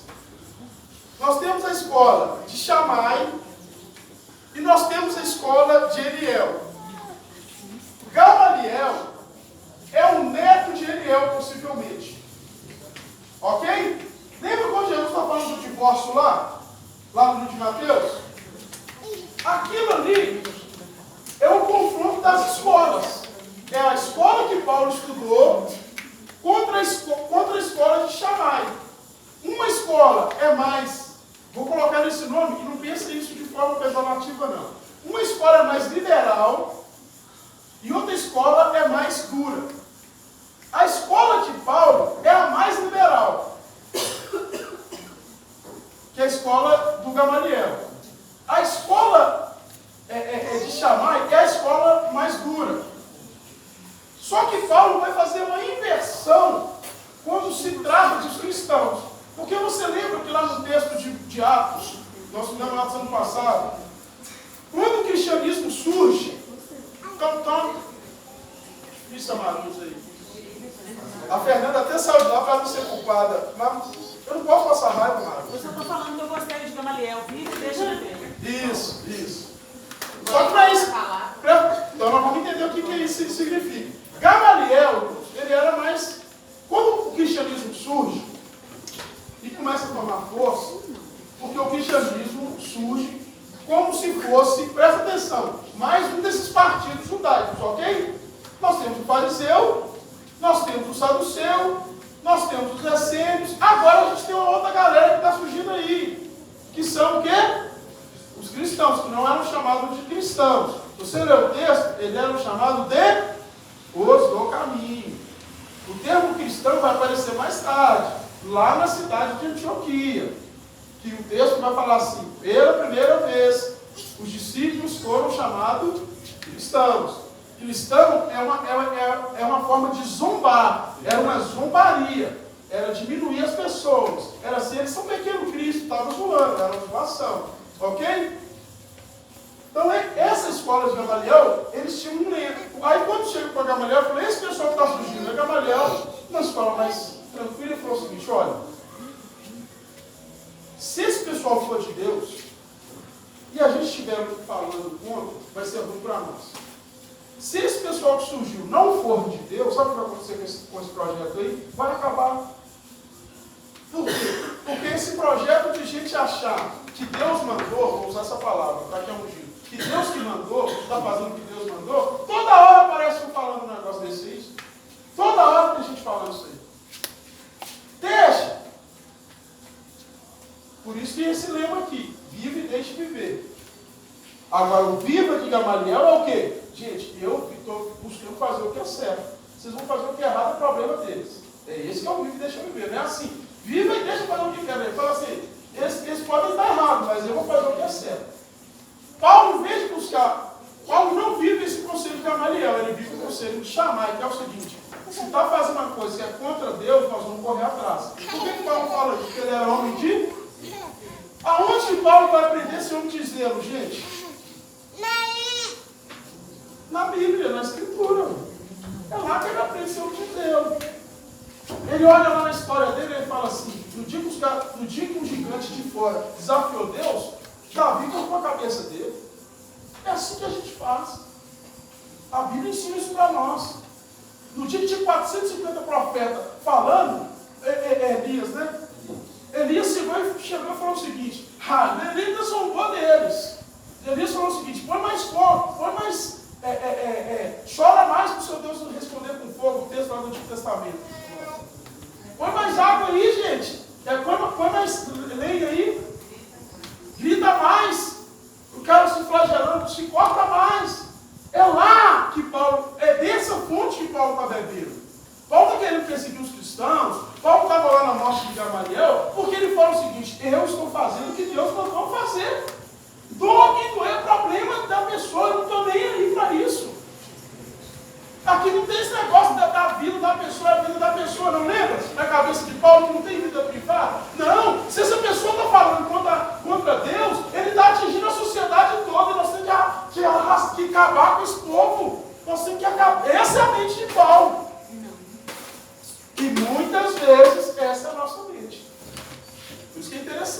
Nós temos a escola de Shammai e nós temos a escola de Eliel. Gamaliel é o neto de Eliel, possivelmente. Ok? Lembra quando Jesus está falando do divórcio lá no livro de Mateus? Aquilo ali é um confronto das escolas. É a escola que Paulo estudou contra a escola de Shammai. Uma escola é mais, vou colocar nesse nome, e não pense isso de forma pejorativa não. Uma escola é mais liberal e outra escola é mais dura. A escola de Paulo é a mais liberal, que é a escola do Gamaliel. A escola de Shammai é a escola mais dura. Só que Paulo vai fazer uma inversão quando se trata dos cristãos. Porque você lembra que lá no texto de Atos, nós fizemos lá no ano passado, quando o cristianismo surge, isso é Maruz aí. A Fernanda até saiu de lá para não ser culpada. Mas eu não posso passar raiva, Maruz. Eu só estou falando que eu gostei de Gamaliel. Vive e deixa viver. Isso. Só que para isso, então nós vamos entender o que isso significa. Gamaliel, ele era mais... Quando o cristianismo surge e começa a tomar força, porque o cristianismo surge como se fosse, presta atenção, mais um desses partidos judaicos, ok? Nós temos o fariseu, nós temos o saduceu, nós temos os essênios, agora a gente tem uma outra galera que está surgindo aí, que são o quê? Os cristãos, que não eram chamados de cristãos. Você lê o texto, eles eram chamados de os do caminho. O termo cristão vai aparecer mais tarde, lá na cidade de Antioquia, que o texto vai falar assim: pela primeira vez, os discípulos foram chamados cristãos. Cristão é uma forma de zombar, era uma zombaria, era diminuir as pessoas, era assim, eles são pequeno Cristo, estava zoando, era uma zoação, ok? Então, essa escola de Gamaliel, eles tinham um lema. Aí, quando chega para Gamaliel, eu falei: esse pessoal que está surgindo é Gamaliel, uma escola mais tranquila, e falou o seguinte: olha, se esse pessoal for de Deus, e a gente estiver falando contra, vai ser ruim para nós. Se esse pessoal que surgiu não for de Deus, sabe o que vai acontecer com esse projeto aí? Vai acabar. Por quê? Porque esse projeto de gente achar que Deus mandou, vou usar essa palavra, para que é ungido, que Deus que mandou, está fazendo o que Deus mandou, toda hora aparece um falando um negócio desse aí. Toda hora tem gente falando isso aí. Deixa. Por isso que esse lema aqui: vive e deixe viver. Agora, o viva de Gamaliel é o quê? Gente, eu estou buscando fazer o que é certo. Vocês vão fazer o que é errado, é problema deles. É esse que é o vive e deixa viver. Não é assim: viva e deixa fazer o que quer. Ele fala assim: eles podem estar errados, mas eu vou fazer o que é certo. Paulo, em vez de buscar, Paulo não vive esse conselho de Gamaliel, ele vive o conselho de Shammai, que é o seguinte: se está fazendo uma coisa que é contra Deus, nós vamos correr atrás. Por que Paulo fala isso? Porque ele era homem de... Aonde que Paulo vai aprender esse homem de zelo, gente? Na Bíblia, na Escritura. É lá que ele aprende esse homem de zelo. Ele olha lá na história dele e ele fala assim: no dia que um gigante de fora desafiou Deus, Davi cortou a cabeça dele. É assim que a gente faz. A Bíblia ensina isso para nós. No dia que tinha 450 profetas falando, Elias, né? Elias chegou e falou o seguinte: Elias zombou deles. Elias falou o seguinte: põe mais fogo, chora mais para o seu Deus responder com fogo, o texto lá do Antigo Testamento. Põe mais água aí, gente. Põe mais lenha aí. Grita mais. O cara se flagelando, se corta mais. É lá que Paulo, é dessa fonte que Paulo está bebendo. Paulo está querendo perseguir os cristãos. Paulo estava lá na morte de Gamaliel, porque ele fala o seguinte: eu estou fazendo o que Deus mandou fazer. Doa quem doer, é problema da pessoa, eu não estou nem aí para isso. Aqui não tem esse negócio da vida da pessoa, a vida da pessoa, não lembra? Na cabeça de Paulo que não tem vida privada? Não, se essa pessoa está falando contra Deus, ele está atingindo a sociedade toda, e nós temos que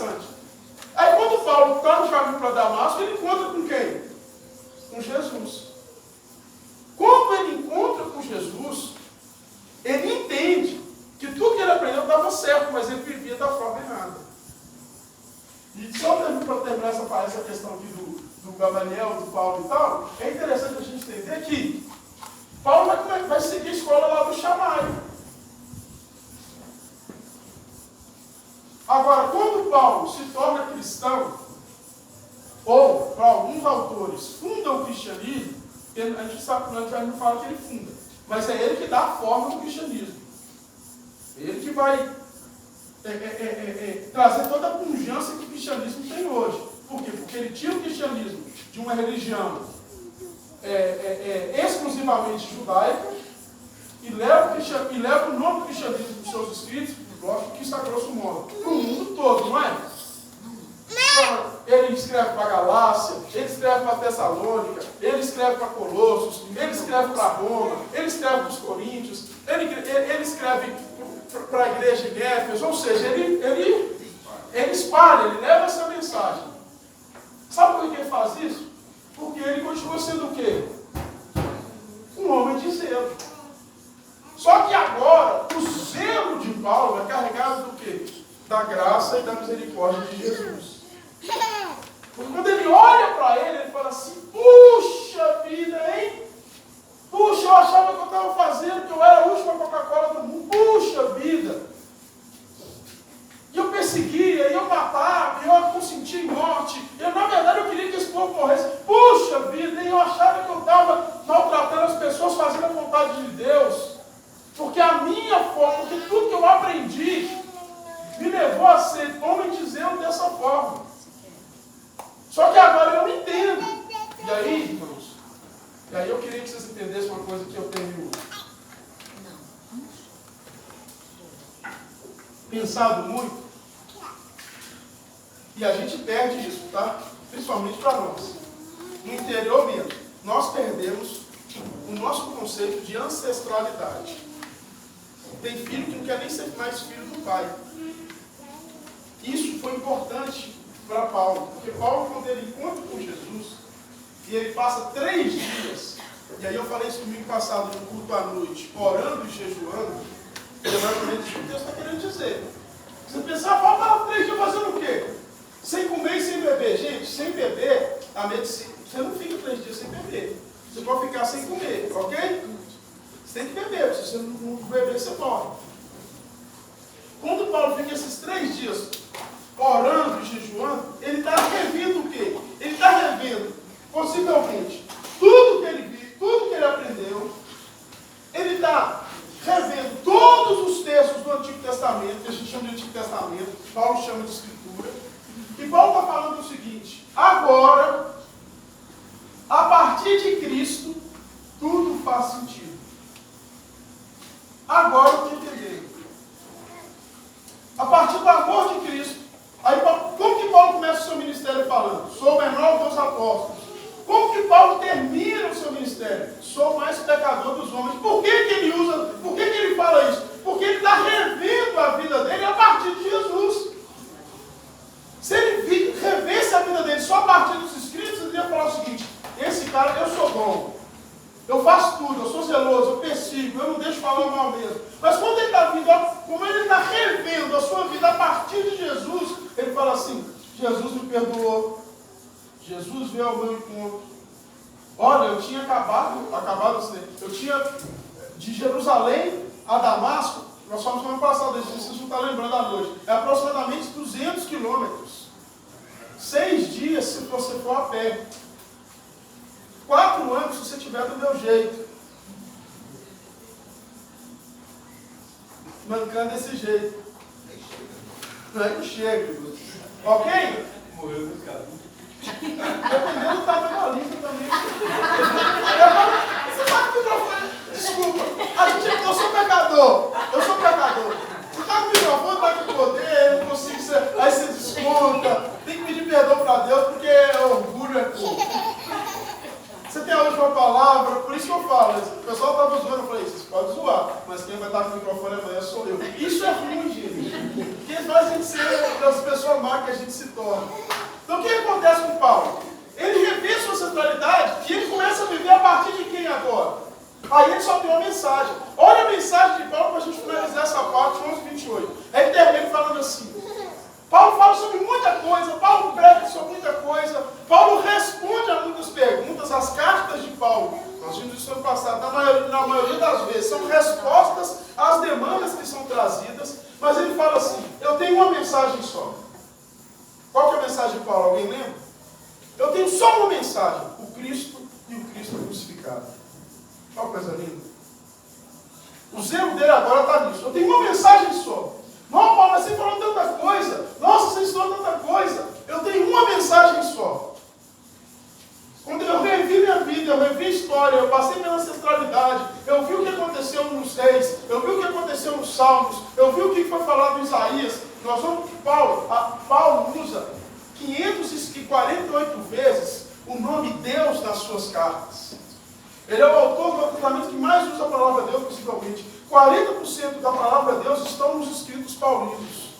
interessante. Aí quando Paulo está no caminho para Damasco, ele encontra com quem? Com Jesus. Quando ele encontra com Jesus, ele entende que tudo que ele aprendeu estava certo, mas ele vivia da forma errada. E só para terminar essa questão aqui do Gamaliel, do Paulo e tal, é interessante a gente entender que Paulo vai seguir a escola lá do Shammai. Agora, quando Paulo se torna cristão, ou para alguns autores fundam o cristianismo, a gente não fala que ele funda, mas é ele que dá a forma do cristianismo. Ele que vai trazer toda a pujança que o cristianismo tem hoje. Por quê? Porque ele tira o cristianismo de uma religião exclusivamente judaica e leva o nome do cristianismo dos seus escritos, lógico que isso a grosso modo, para o mundo todo, não é? Ele escreve para a Galácia, ele escreve para Tessalônica, ele escreve para Colossos, ele escreve para Roma, ele escreve para os Coríntios, ele escreve para a igreja de Éfeso, ou seja, ele espalha, ele leva essa mensagem. Sabe por que ele faz isso? Porque ele continua sendo o quê? Um homem de zelo. Só que agora, o zelo de Paulo é carregado do quê? Da graça e da misericórdia de Jesus. Porque quando ele olha para ele, ele fala assim, puxa vida, hein? Puxa, eu achava que eu estava fazendo, que eu era a última Coca-Cola do mundo. Puxa vida! E eu perseguia, e eu matava, e eu consentia em morte. Na verdade, eu queria que esse povo morresse. Puxa vida, hein? Eu achava que eu estava maltratando as pessoas, fazendo a vontade de Deus. Porque a minha forma, porque tudo que eu aprendi, me levou a ser homem de zelo dessa forma. Só que agora eu não entendo. E aí, irmãos, eu queria que vocês entendessem uma coisa que eu tenho pensado muito. E a gente perde isso, tá? Principalmente para nós. No interior mesmo, nós perdemos o nosso conceito de ancestralidade. Tem filho que não quer nem ser mais filho do pai. Isso foi importante para Paulo, porque Paulo, quando ele encontra com Jesus, e ele passa 3 dias, e aí eu falei isso domingo passado no culto à noite, orando e jejuando, exatamente o que Deus está querendo dizer. Você pensar, Paulo estava 3 dias fazendo o quê? Sem comer e sem beber. Gente, sem beber, a medicina, você não fica 3 dias sem beber. Você pode ficar sem comer, ok? Você tem que beber, se você não beber, você morre. Quando Paulo fica esses 3 dias orando e jejuando, ele está revendo o quê? Ele está revendo, possivelmente, tudo que ele viu, tudo que ele aprendeu. Ele está revendo todos os textos do Antigo Testamento, que a gente chama de Antigo Testamento, Paulo chama de Escritura. E Paulo está falando o seguinte: agora, a partir de Cristo, tudo faz sentido. Agora eu estou entendendo. A partir do amor de Cristo. Aí, como que Paulo começa o seu ministério falando? Sou o menor dos apóstolos. Como que Paulo termina o seu ministério? Sou o mais pecador dos homens. Por que ele fala isso? Porque ele está revendo a vida dele a partir de Jesus. Se ele revesse a vida dele só a partir dos escritos, ele ia falar o seguinte: esse cara, eu sou bom. Eu faço tudo, eu sou zeloso, eu persigo, eu não deixo falar mal mesmo. Mas quando ele está vindo, como ele está revendo a sua vida a partir de Jesus, ele fala assim: Jesus me perdoou, Jesus veio ao meu encontro. Olha, eu tinha acabado assim, eu tinha de Jerusalém a Damasco, nós falamos semana passada, vocês não estão lembrando à noite, é aproximadamente 200 quilômetros. 6 dias se você for a pé. 4 anos se você estiver do meu jeito. Mancando desse jeito. Não chega. Ok? Morreu no caso. Dependendo do tamanho da lista também. Você sabe que o microfone. Desculpa. Eu sou pecador. Você tá com o microfone, tá com poder, eu não consigo ser. Aí você desconta. Tem que pedir perdão para Deus, porque orgulho é pouco. Você tem a última palavra, por isso que eu falo. O pessoal estava zoando, eu falei: vocês podem zoar, mas quem vai estar com o microfone amanhã sou eu. Isso é ruim, gente. Porque faz a gente ser das pessoas pessoa má que a gente se torna. Então o que acontece com Paulo? Ele revê sua centralidade e ele começa a viver a partir de quem agora? Aí ele só tem uma mensagem. Olha a mensagem de Paulo para a gente finalizar essa parte, 11:28. Aí ele termina falando assim. Paulo fala sobre muita coisa, Paulo prega sobre muita coisa, Paulo responde a muitas perguntas. As cartas de Paulo, nós vimos isso no passado, na maioria das vezes, são respostas às demandas que são trazidas, mas ele fala assim, eu tenho uma mensagem só. Qual que é a mensagem de Paulo? Alguém lembra? Eu tenho só uma mensagem, o Cristo e o Cristo crucificado. Olha que coisa linda. O zelo dele agora está nisso. Eu tenho uma mensagem só. Não, Paulo, mas você falou tanta coisa. Nossa, você ensinou tanta coisa. Eu tenho uma mensagem só. Quando eu revi minha vida, eu revi a história, eu passei pela ancestralidade, eu vi o que aconteceu nos Reis, eu vi o que aconteceu nos Salmos, eu vi o que foi falado em Isaías. Nós vamos, Paulo usa 548 vezes o nome Deus nas suas cartas. Ele é o autor do Testamento que mais usa a palavra Deus, possivelmente. 40% da palavra Deus estão nos escritos paulinos.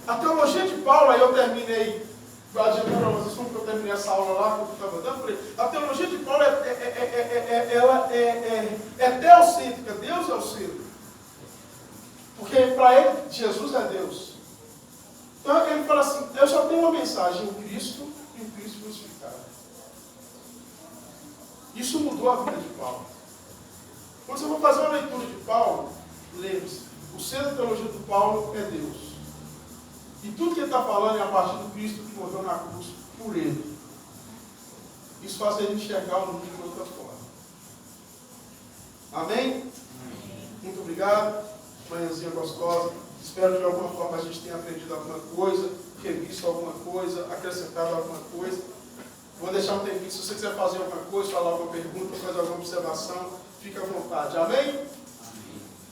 A teologia de Paulo, aí eu terminei, adiantando para vocês como que eu terminei essa aula lá, que eu estava dando, falei, a teologia de Paulo é teocêntrica, Deus é o centro. Porque para ele, Jesus é Deus. Então ele fala assim, eu só tenho uma mensagem, o Cristo e o Cristo crucificado. Isso mudou a vida de Paulo. Quando você for fazer uma leitura de Paulo, lembre-se, o centro da teologia de Paulo é Deus. E tudo que ele está falando é a partir do Cristo que morreu na cruz por ele. Isso faz ele enxergar o mundo de outra forma. Amém? Muito obrigado. Manhãzinha gostosa. Espero que de alguma forma a gente tenha aprendido alguma coisa, revisto alguma coisa, acrescentado alguma coisa. Vou deixar um tempinho, se você quiser fazer alguma coisa, falar alguma pergunta, fazer alguma observação, fique à vontade. Amém?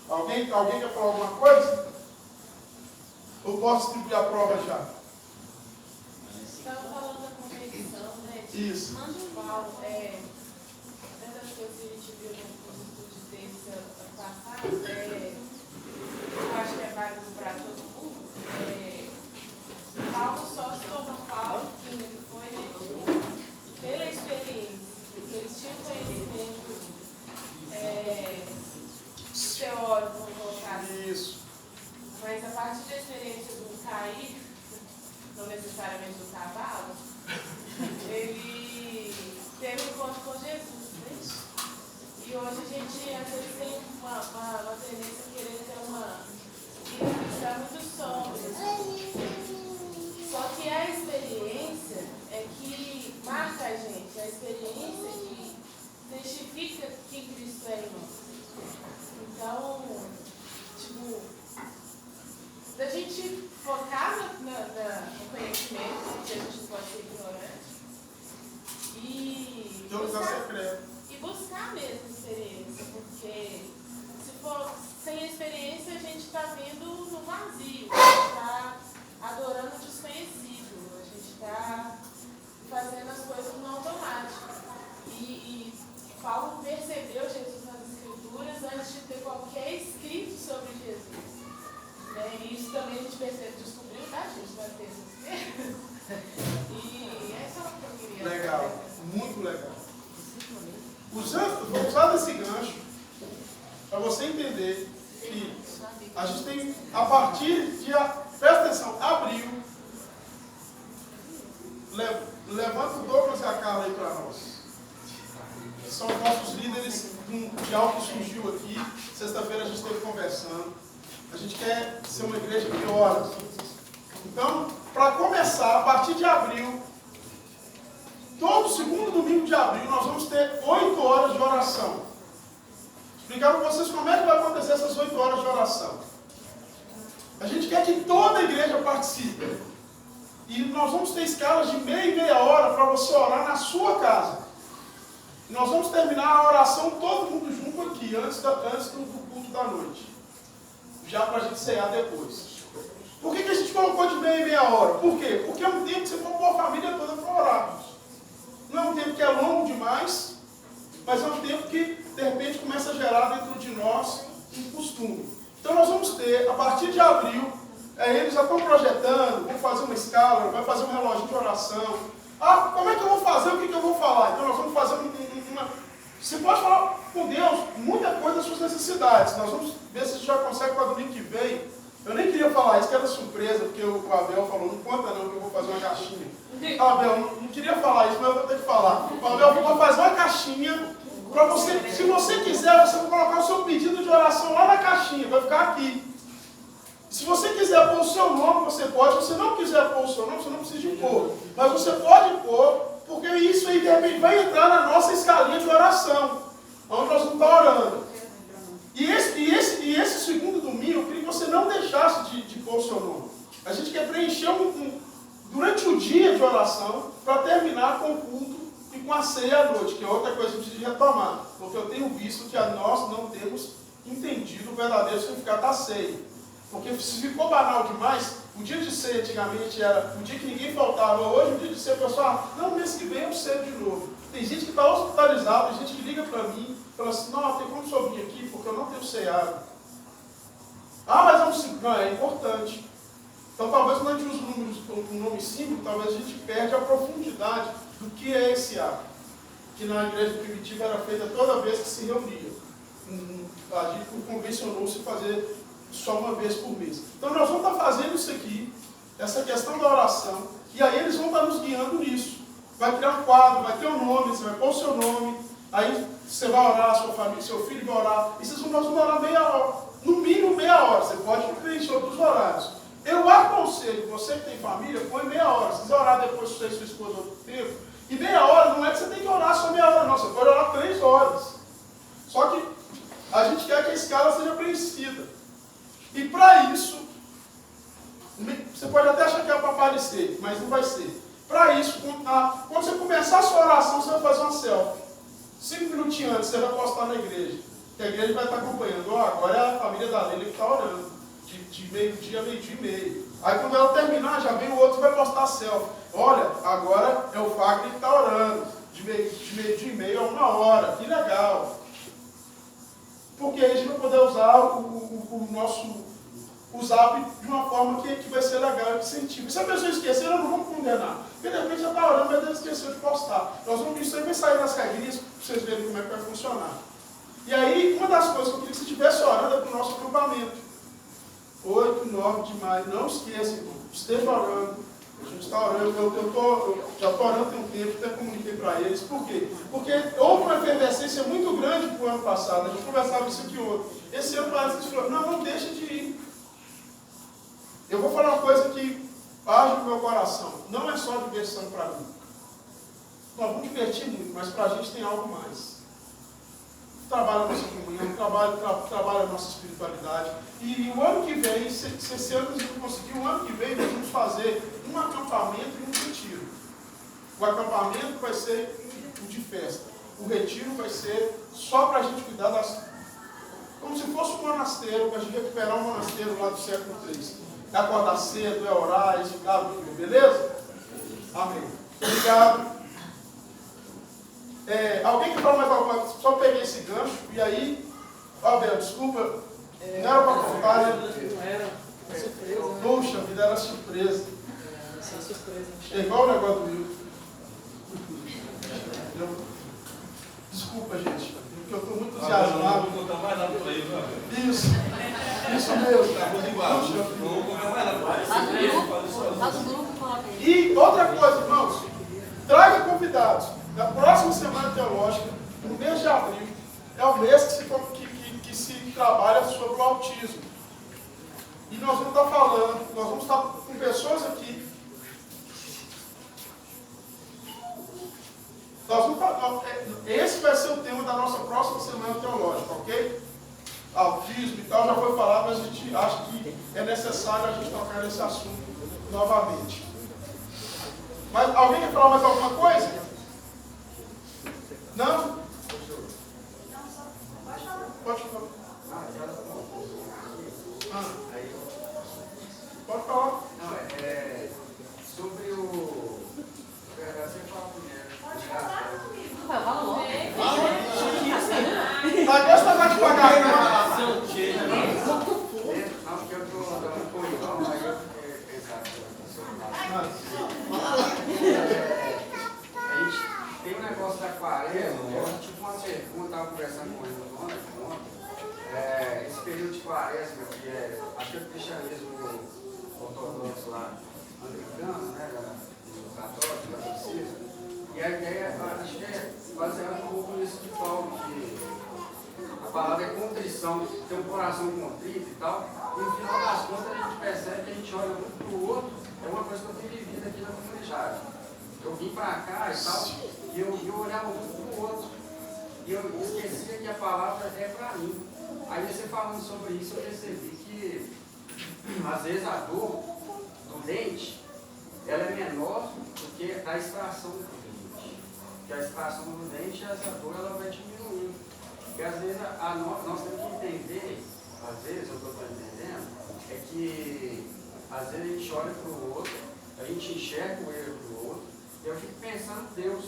Alguém quer falar alguma coisa? Ou posso distribuir a prova já? Estava falando da competição, né? Isso. Paulo, uma das coisas que a gente viu nos estudos deles ano passado, eu acho que é válido para todo mundo, Paulo só se tornou Paulo, que foi, né, pela experiência, eles tinham conhecimento teórico, vamos colocar assim. Isso. Mas a partir da experiência do cair, não necessariamente do cavalo, ele teve um encontro com Jesus, né? E hoje a gente às vezes tem uma tendência a querer ter uma vida cristã muito sóbria. Só que a experiência é que marca a gente, a experiência que testifica que Cristo é em nós. Então, tipo, da gente focar no conhecimento, que a gente pode ser ignorante, e buscar mesmo experiência, porque se for sem experiência a gente está vindo no vazio, a gente está adorando o desconhecido, a gente está fazendo as coisas no automático. E Paulo percebeu Jesus nas Escrituras antes de ter qualquer escrito sobre Jesus. E isso também a gente descobriu, tá, gente? Vai ter e é só o que eu queria. Legal, muito legal. Vou usar desse gancho para você entender que a gente tem, a partir de, presta atenção, abril, levanta o Douglas e a Carla aí para nós. São os nossos líderes de algo que surgiu aqui. Sexta-feira a gente esteve conversando. A gente quer ser uma igreja que ora. Então, para começar, a partir de abril, todo segundo domingo de abril, nós vamos ter 8 horas de oração. Explicar para vocês como é que vai acontecer essas 8 horas de oração. A gente quer que toda a igreja participe. E nós vamos ter escalas de meia hora para você orar na sua casa. E nós vamos terminar a oração todo mundo junto aqui, antes do culto da noite. Já para a gente cear depois. Por que a gente colocou de meia hora? Por quê? Porque é um tempo que você for pôr a família toda para orar. Não é um tempo que é longo demais, mas é um tempo que, de repente, começa a gerar dentro de nós um costume. Então nós vamos ter, a partir de abril, Eles já estão projetando, vão fazer uma escala, vai fazer um reloginho de oração. Ah, como é que eu vou fazer? O que eu vou falar? Então nós vamos fazer uma... Você pode falar com Deus muita coisa das suas necessidades. Nós vamos ver se a gente já consegue para domingo que vem. Eu nem queria falar isso, que era surpresa, porque o Abel falou, não conta não que eu vou fazer uma caixinha. Abel, não queria falar isso, mas eu vou ter que falar. Abel, eu vou fazer uma caixinha para você, se você quiser, você vai colocar o seu pedido de oração lá na caixinha, vai ficar aqui. Se você quiser pôr o seu nome, você pode. Se você não quiser pôr o seu nome, você não precisa de pôr. Mas você pode pôr, porque isso aí de repente vai entrar na nossa escalinha de oração, onde nós vamos estar orando. E esse segundo domingo, eu queria que você não deixasse de pôr o seu nome. A gente quer preencher durante o dia de oração, para terminar com o culto e com a ceia à noite, que é outra coisa que a gente precisa retomar. Porque eu tenho visto que nós não temos entendido o verdadeiro significado da ceia. Porque se ficou banal demais, o dia de ceia antigamente era o dia que ninguém faltava. Hoje, o dia de ceia, o pessoal, não, mês que vem eu ceio de novo. Tem gente que está hospitalizada, tem gente que liga para mim, fala assim, não, tem como eu vir aqui, porque eu não tenho ceado. Ah, mas não, é importante. Então, talvez quando a gente usa um nome simples, talvez a gente perde a profundidade do que é esse ato. Que na igreja primitiva era feita toda vez que se reunia. A gente convencionou-se fazer só uma vez por mês. Então nós vamos estar fazendo isso aqui, essa questão da oração, e aí eles vão estar nos guiando nisso. Vai criar um quadro, vai ter um nome, você vai pôr o seu nome, aí você vai orar, sua família, seu filho vai orar, e nós vamos orar meia hora, no mínimo meia hora, você pode preencher outros horários. Eu aconselho, você que tem família, põe meia hora, se quiser orar depois com sua esposa outro tempo, e meia hora não é que você tem que orar só meia hora, não, você pode orar 3 horas. Só que a gente quer que a escala seja preenchida. E para isso, você pode até achar que é para aparecer, mas não vai ser. Para isso, quando você começar a sua oração, você vai fazer uma selfie. 5 minutinhos antes, você vai postar na igreja. Que a igreja vai estar acompanhando. Agora é a família da Leila que está orando. De meio-dia a meio-dia e meio. Aí quando ela terminar, já vem o outro e vai postar a selfie. Olha, agora é o Fagner que está orando. De meio-dia e meio a 1 hora. Que legal. Porque aí a gente vai poder usar o Zap de uma forma que vai ser legal e que incentiva. E se a pessoa esquecer, nós não vamos condenar. Porque de repente já está orando, mas ele esqueceu de postar. Isso aí vai sair nas regrinhas para vocês verem como é que vai funcionar. E aí, uma das coisas que eu queria que você estivesse orando é para o nosso acampamento. 8, 9 de maio. Não esqueça, irmão. Esteja orando. A gente está orando. Eu já estou orando tem um tempo, até comuniquei para eles. Por quê? Porque houve uma efervescência muito grande para o ano passado. A gente conversava isso aqui ontem. Esse ano parece que a gente falou, não deixa de ir. Eu vou falar uma coisa que age no meu coração. Não é só diversão para mim. Nós vamos divertir muito, mas para a gente tem algo mais. Trabalha a nossa comunhão, trabalha a nossa espiritualidade. E o ano que vem, se esse ano a gente não conseguir, o ano que vem nós vamos fazer um acampamento e um retiro. O acampamento vai ser o de festa. O retiro vai ser só para a gente cuidar das... Como se fosse um monasteiro, para a gente recuperar um monasteiro lá do século III. É acordar cedo, é orar, é estudar a Bíblia, beleza? Amém. Obrigado. Alguém que fala mais alguma coisa? Só peguei esse gancho e aí, Abel, desculpa, não era para contar, né? Não era, surpresa. Né? Poxa, vida, era surpresa. Essa surpresa. É igual o negócio do Will. Desculpa, gente, porque eu estou muito entusiasmado. Não vou contar mais nada para ele, não. Isso mesmo. Tá tudo igual. Não vou contar mais nada para ele. Faz o grupo, coloca aí. E outra coisa, irmãos, traga convidados. Na próxima semana teológica, no mês de abril, é o mês que se trabalha sobre o autismo. E nós vamos estar falando, nós vamos estar com pessoas aqui. Esse vai ser o tema da nossa próxima semana teológica, ok? Autismo e tal, já foi falado, mas a gente acha que é necessário a gente tocar nesse assunto novamente. Mas alguém quer falar mais alguma coisa? Não? Pode falar. Pode falar. Não, sobre o... Você fala primeiro. Pode falar comigo. Vai, fala logo. Agora você vai te pagar. Não, porque eu estou dando apoio, não, aí eu A gente tem um negócio da quaresma, eu tive uma pergunta, estava conversando com ele ontem. Esse período de quaresma, que acho que é o cristianismo ortodoxo lá, anglicano, né, do católico, catolicismo, e a ideia, acho que é baseada um pouco nisso de Paulo, que a palavra é contrição, ter um coração contrito e tal, e no final das contas a gente percebe que a gente olha um para o outro, é uma coisa que eu tenho vivido aqui na comunidade. Eu vim para cá e tal, e eu olhava um para o outro, e eu esquecia que a palavra é para mim. Aí você falando sobre isso, eu percebi que às vezes a dor do dente, ela é menor do que a extração do dente. Porque a extração do dente, essa dor ela vai diminuindo. Porque às vezes nós temos que entender, às vezes, o que eu estou entendendo, é que às vezes a gente olha para o outro, a gente enxerga o erro do outro, e eu fico pensando Deus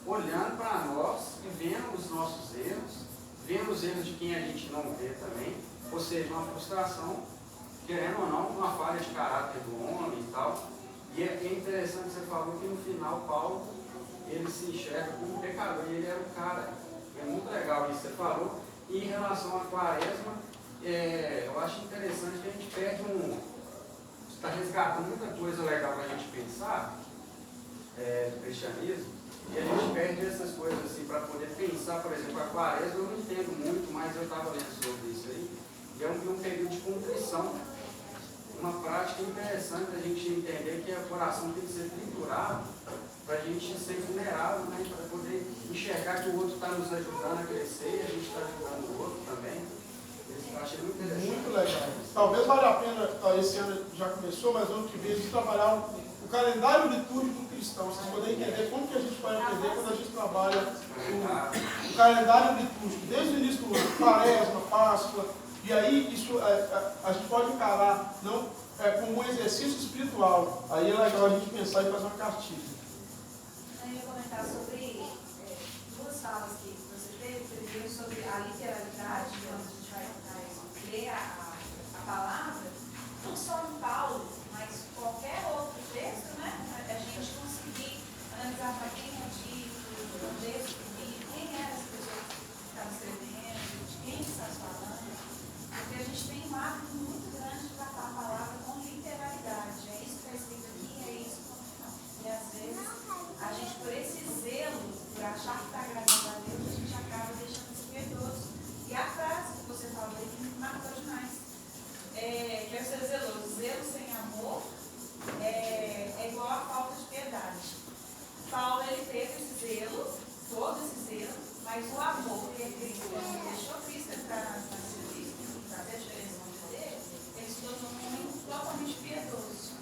olhando para nós e vendo os nossos erros, vendo os erros de quem a gente não vê também, ou seja, uma frustração, querendo ou não, uma falha de caráter do homem e tal. E é interessante que você falou que no final Paulo, ele se enxerga como pecador, e ele era o cara. É muito legal isso que você falou. E em relação à quaresma, eu acho interessante que a gente perde está resgatando muita coisa legal para a gente pensar do cristianismo, e a gente perde essas coisas assim para poder pensar, por exemplo, a quaresma eu não entendo muito, mas eu estava lendo sobre isso aí, e é um período de contrição, uma prática interessante a gente entender que o coração tem que ser triturado para a gente ser vulnerável, né, para poder enxergar que o outro está nos ajudando a crescer e a gente está ajudando o outro também. Eu achei muito interessante. Muito legal. Talvez valha a pena, esse ano já começou, mas ano que vem a gente trabalhar o calendário litúrgico cristão, vocês poderem entender como que a gente pode aprender quando a gente trabalha o calendário litúrgico, desde o início do ano, Quaresma, Páscoa, e aí isso a gente pode encarar não, como um exercício espiritual. Aí é legal a gente pensar e fazer uma cartilha. Eu ia comentar sobre duas falas que você teve. Primeiro sobre a literalidade, quando a gente vai ler a palavra, não só em Paulo, mas qualquer outro texto, né? A gente conseguir analisar para quem é dito, o contexto, quem é essa pessoa que está escrevendo, de quem está falando, porque a gente tem um hábito muito grande de tratar a palavra com literalidade. É isso que está escrito aqui, é isso que não. E às vezes, a gente, por esse zelo, por achar que está agradando a Deus, a gente acaba deixando de ser piedoso. E a frase que você falou aí me marcou demais. Quero ser zeloso. Zelo sem amor é igual a falta de piedade. Paulo, ele teve esse zelo, todo esse zelo, mas o amor que é Cristo, ele deixou Cristo entrar na vida dele, fazer a diferença na vida dele, ele se tornou um homem totalmente piedoso,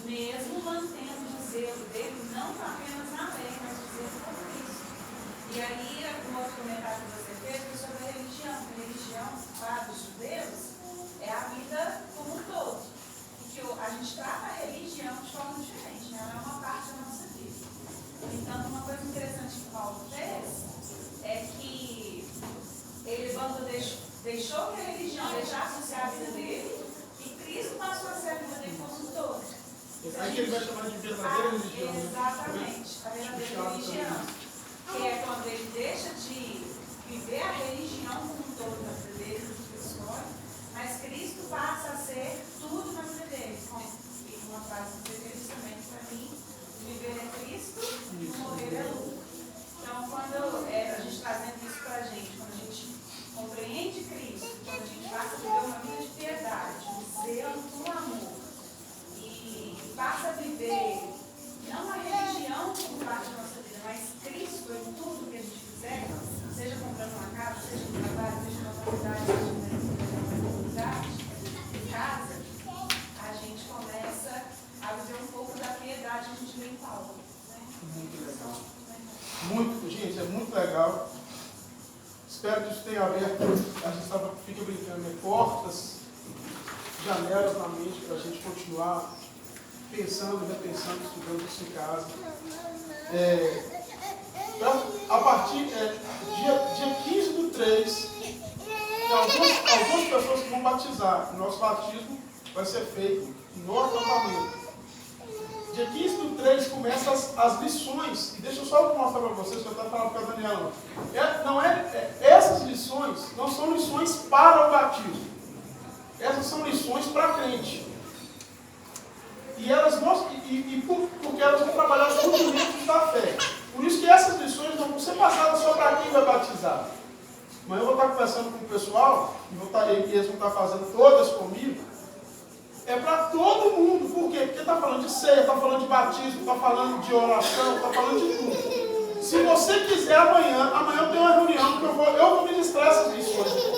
mesmo mantendo o zelo dele, não apenas na lei, mas o zelo por Cristo. E aí, um outro comentário que você fez foi sobre a religião. A religião, para os judeus, é a vida como um todo. E que a gente trata a religião de forma diferente, né? Ela é uma parte da nossa vida. Então, uma coisa interessante que Paulo fez é que ele deixou que a religião deixasse de ser a vida dele e Cristo passou a ser a vida dele como um todo. Aí que ele vai chamar de verdadeira religião. Exatamente, a verdadeira religião. Que é quando ele deixa de viver a religião como um todo na vida dele, no que escolhe, mas Cristo passa a ser tudo na vida dele. E uma frase que você fez também para mim, viver é Cristo, morrer é lucro. Então, quando a gente trazendo isso para a gente, quando a gente compreende Cristo, quando a gente passa a viver uma vida de piedade, um zelo com amor, e passa a viver não a religião como parte da nossa vida, mas Cristo em tudo que a gente fizer, seja comprando uma casa, seja no trabalho, seja na faculdade, seja na comunidade, em casa, a gente começa a viver um pouco da piedade que a gente vê em Paulo. Né? Muito legal. Muito, gente, é muito legal. Espero que isso tenha aberto, a gente fica brincando, né? Portas, janelas na mente para a gente continuar pensando, repensando, estudando isso em casa. A partir dia 15/3, tem algumas pessoas que vão batizar. O nosso batismo vai ser feito no acampamento. Dia 15/3 começa as lições. E deixa eu só mostrar para vocês, que eu estava falando com a Daniela. Essas lições não são lições para o batismo. Essas são lições para crente. E elas mostram, porque elas vão trabalhar os fundamentos da fé. Por isso que essas lições não vão ser passadas só para quem vai batizar. Amanhã eu vou estar conversando com o pessoal, e eles vão estar fazendo todas comigo. É para todo mundo. Por quê? Porque está falando de ceia, está falando de batismo, está falando de oração, está falando de tudo. Se você quiser amanhã eu tenho uma reunião que eu vou ministrar essas lições.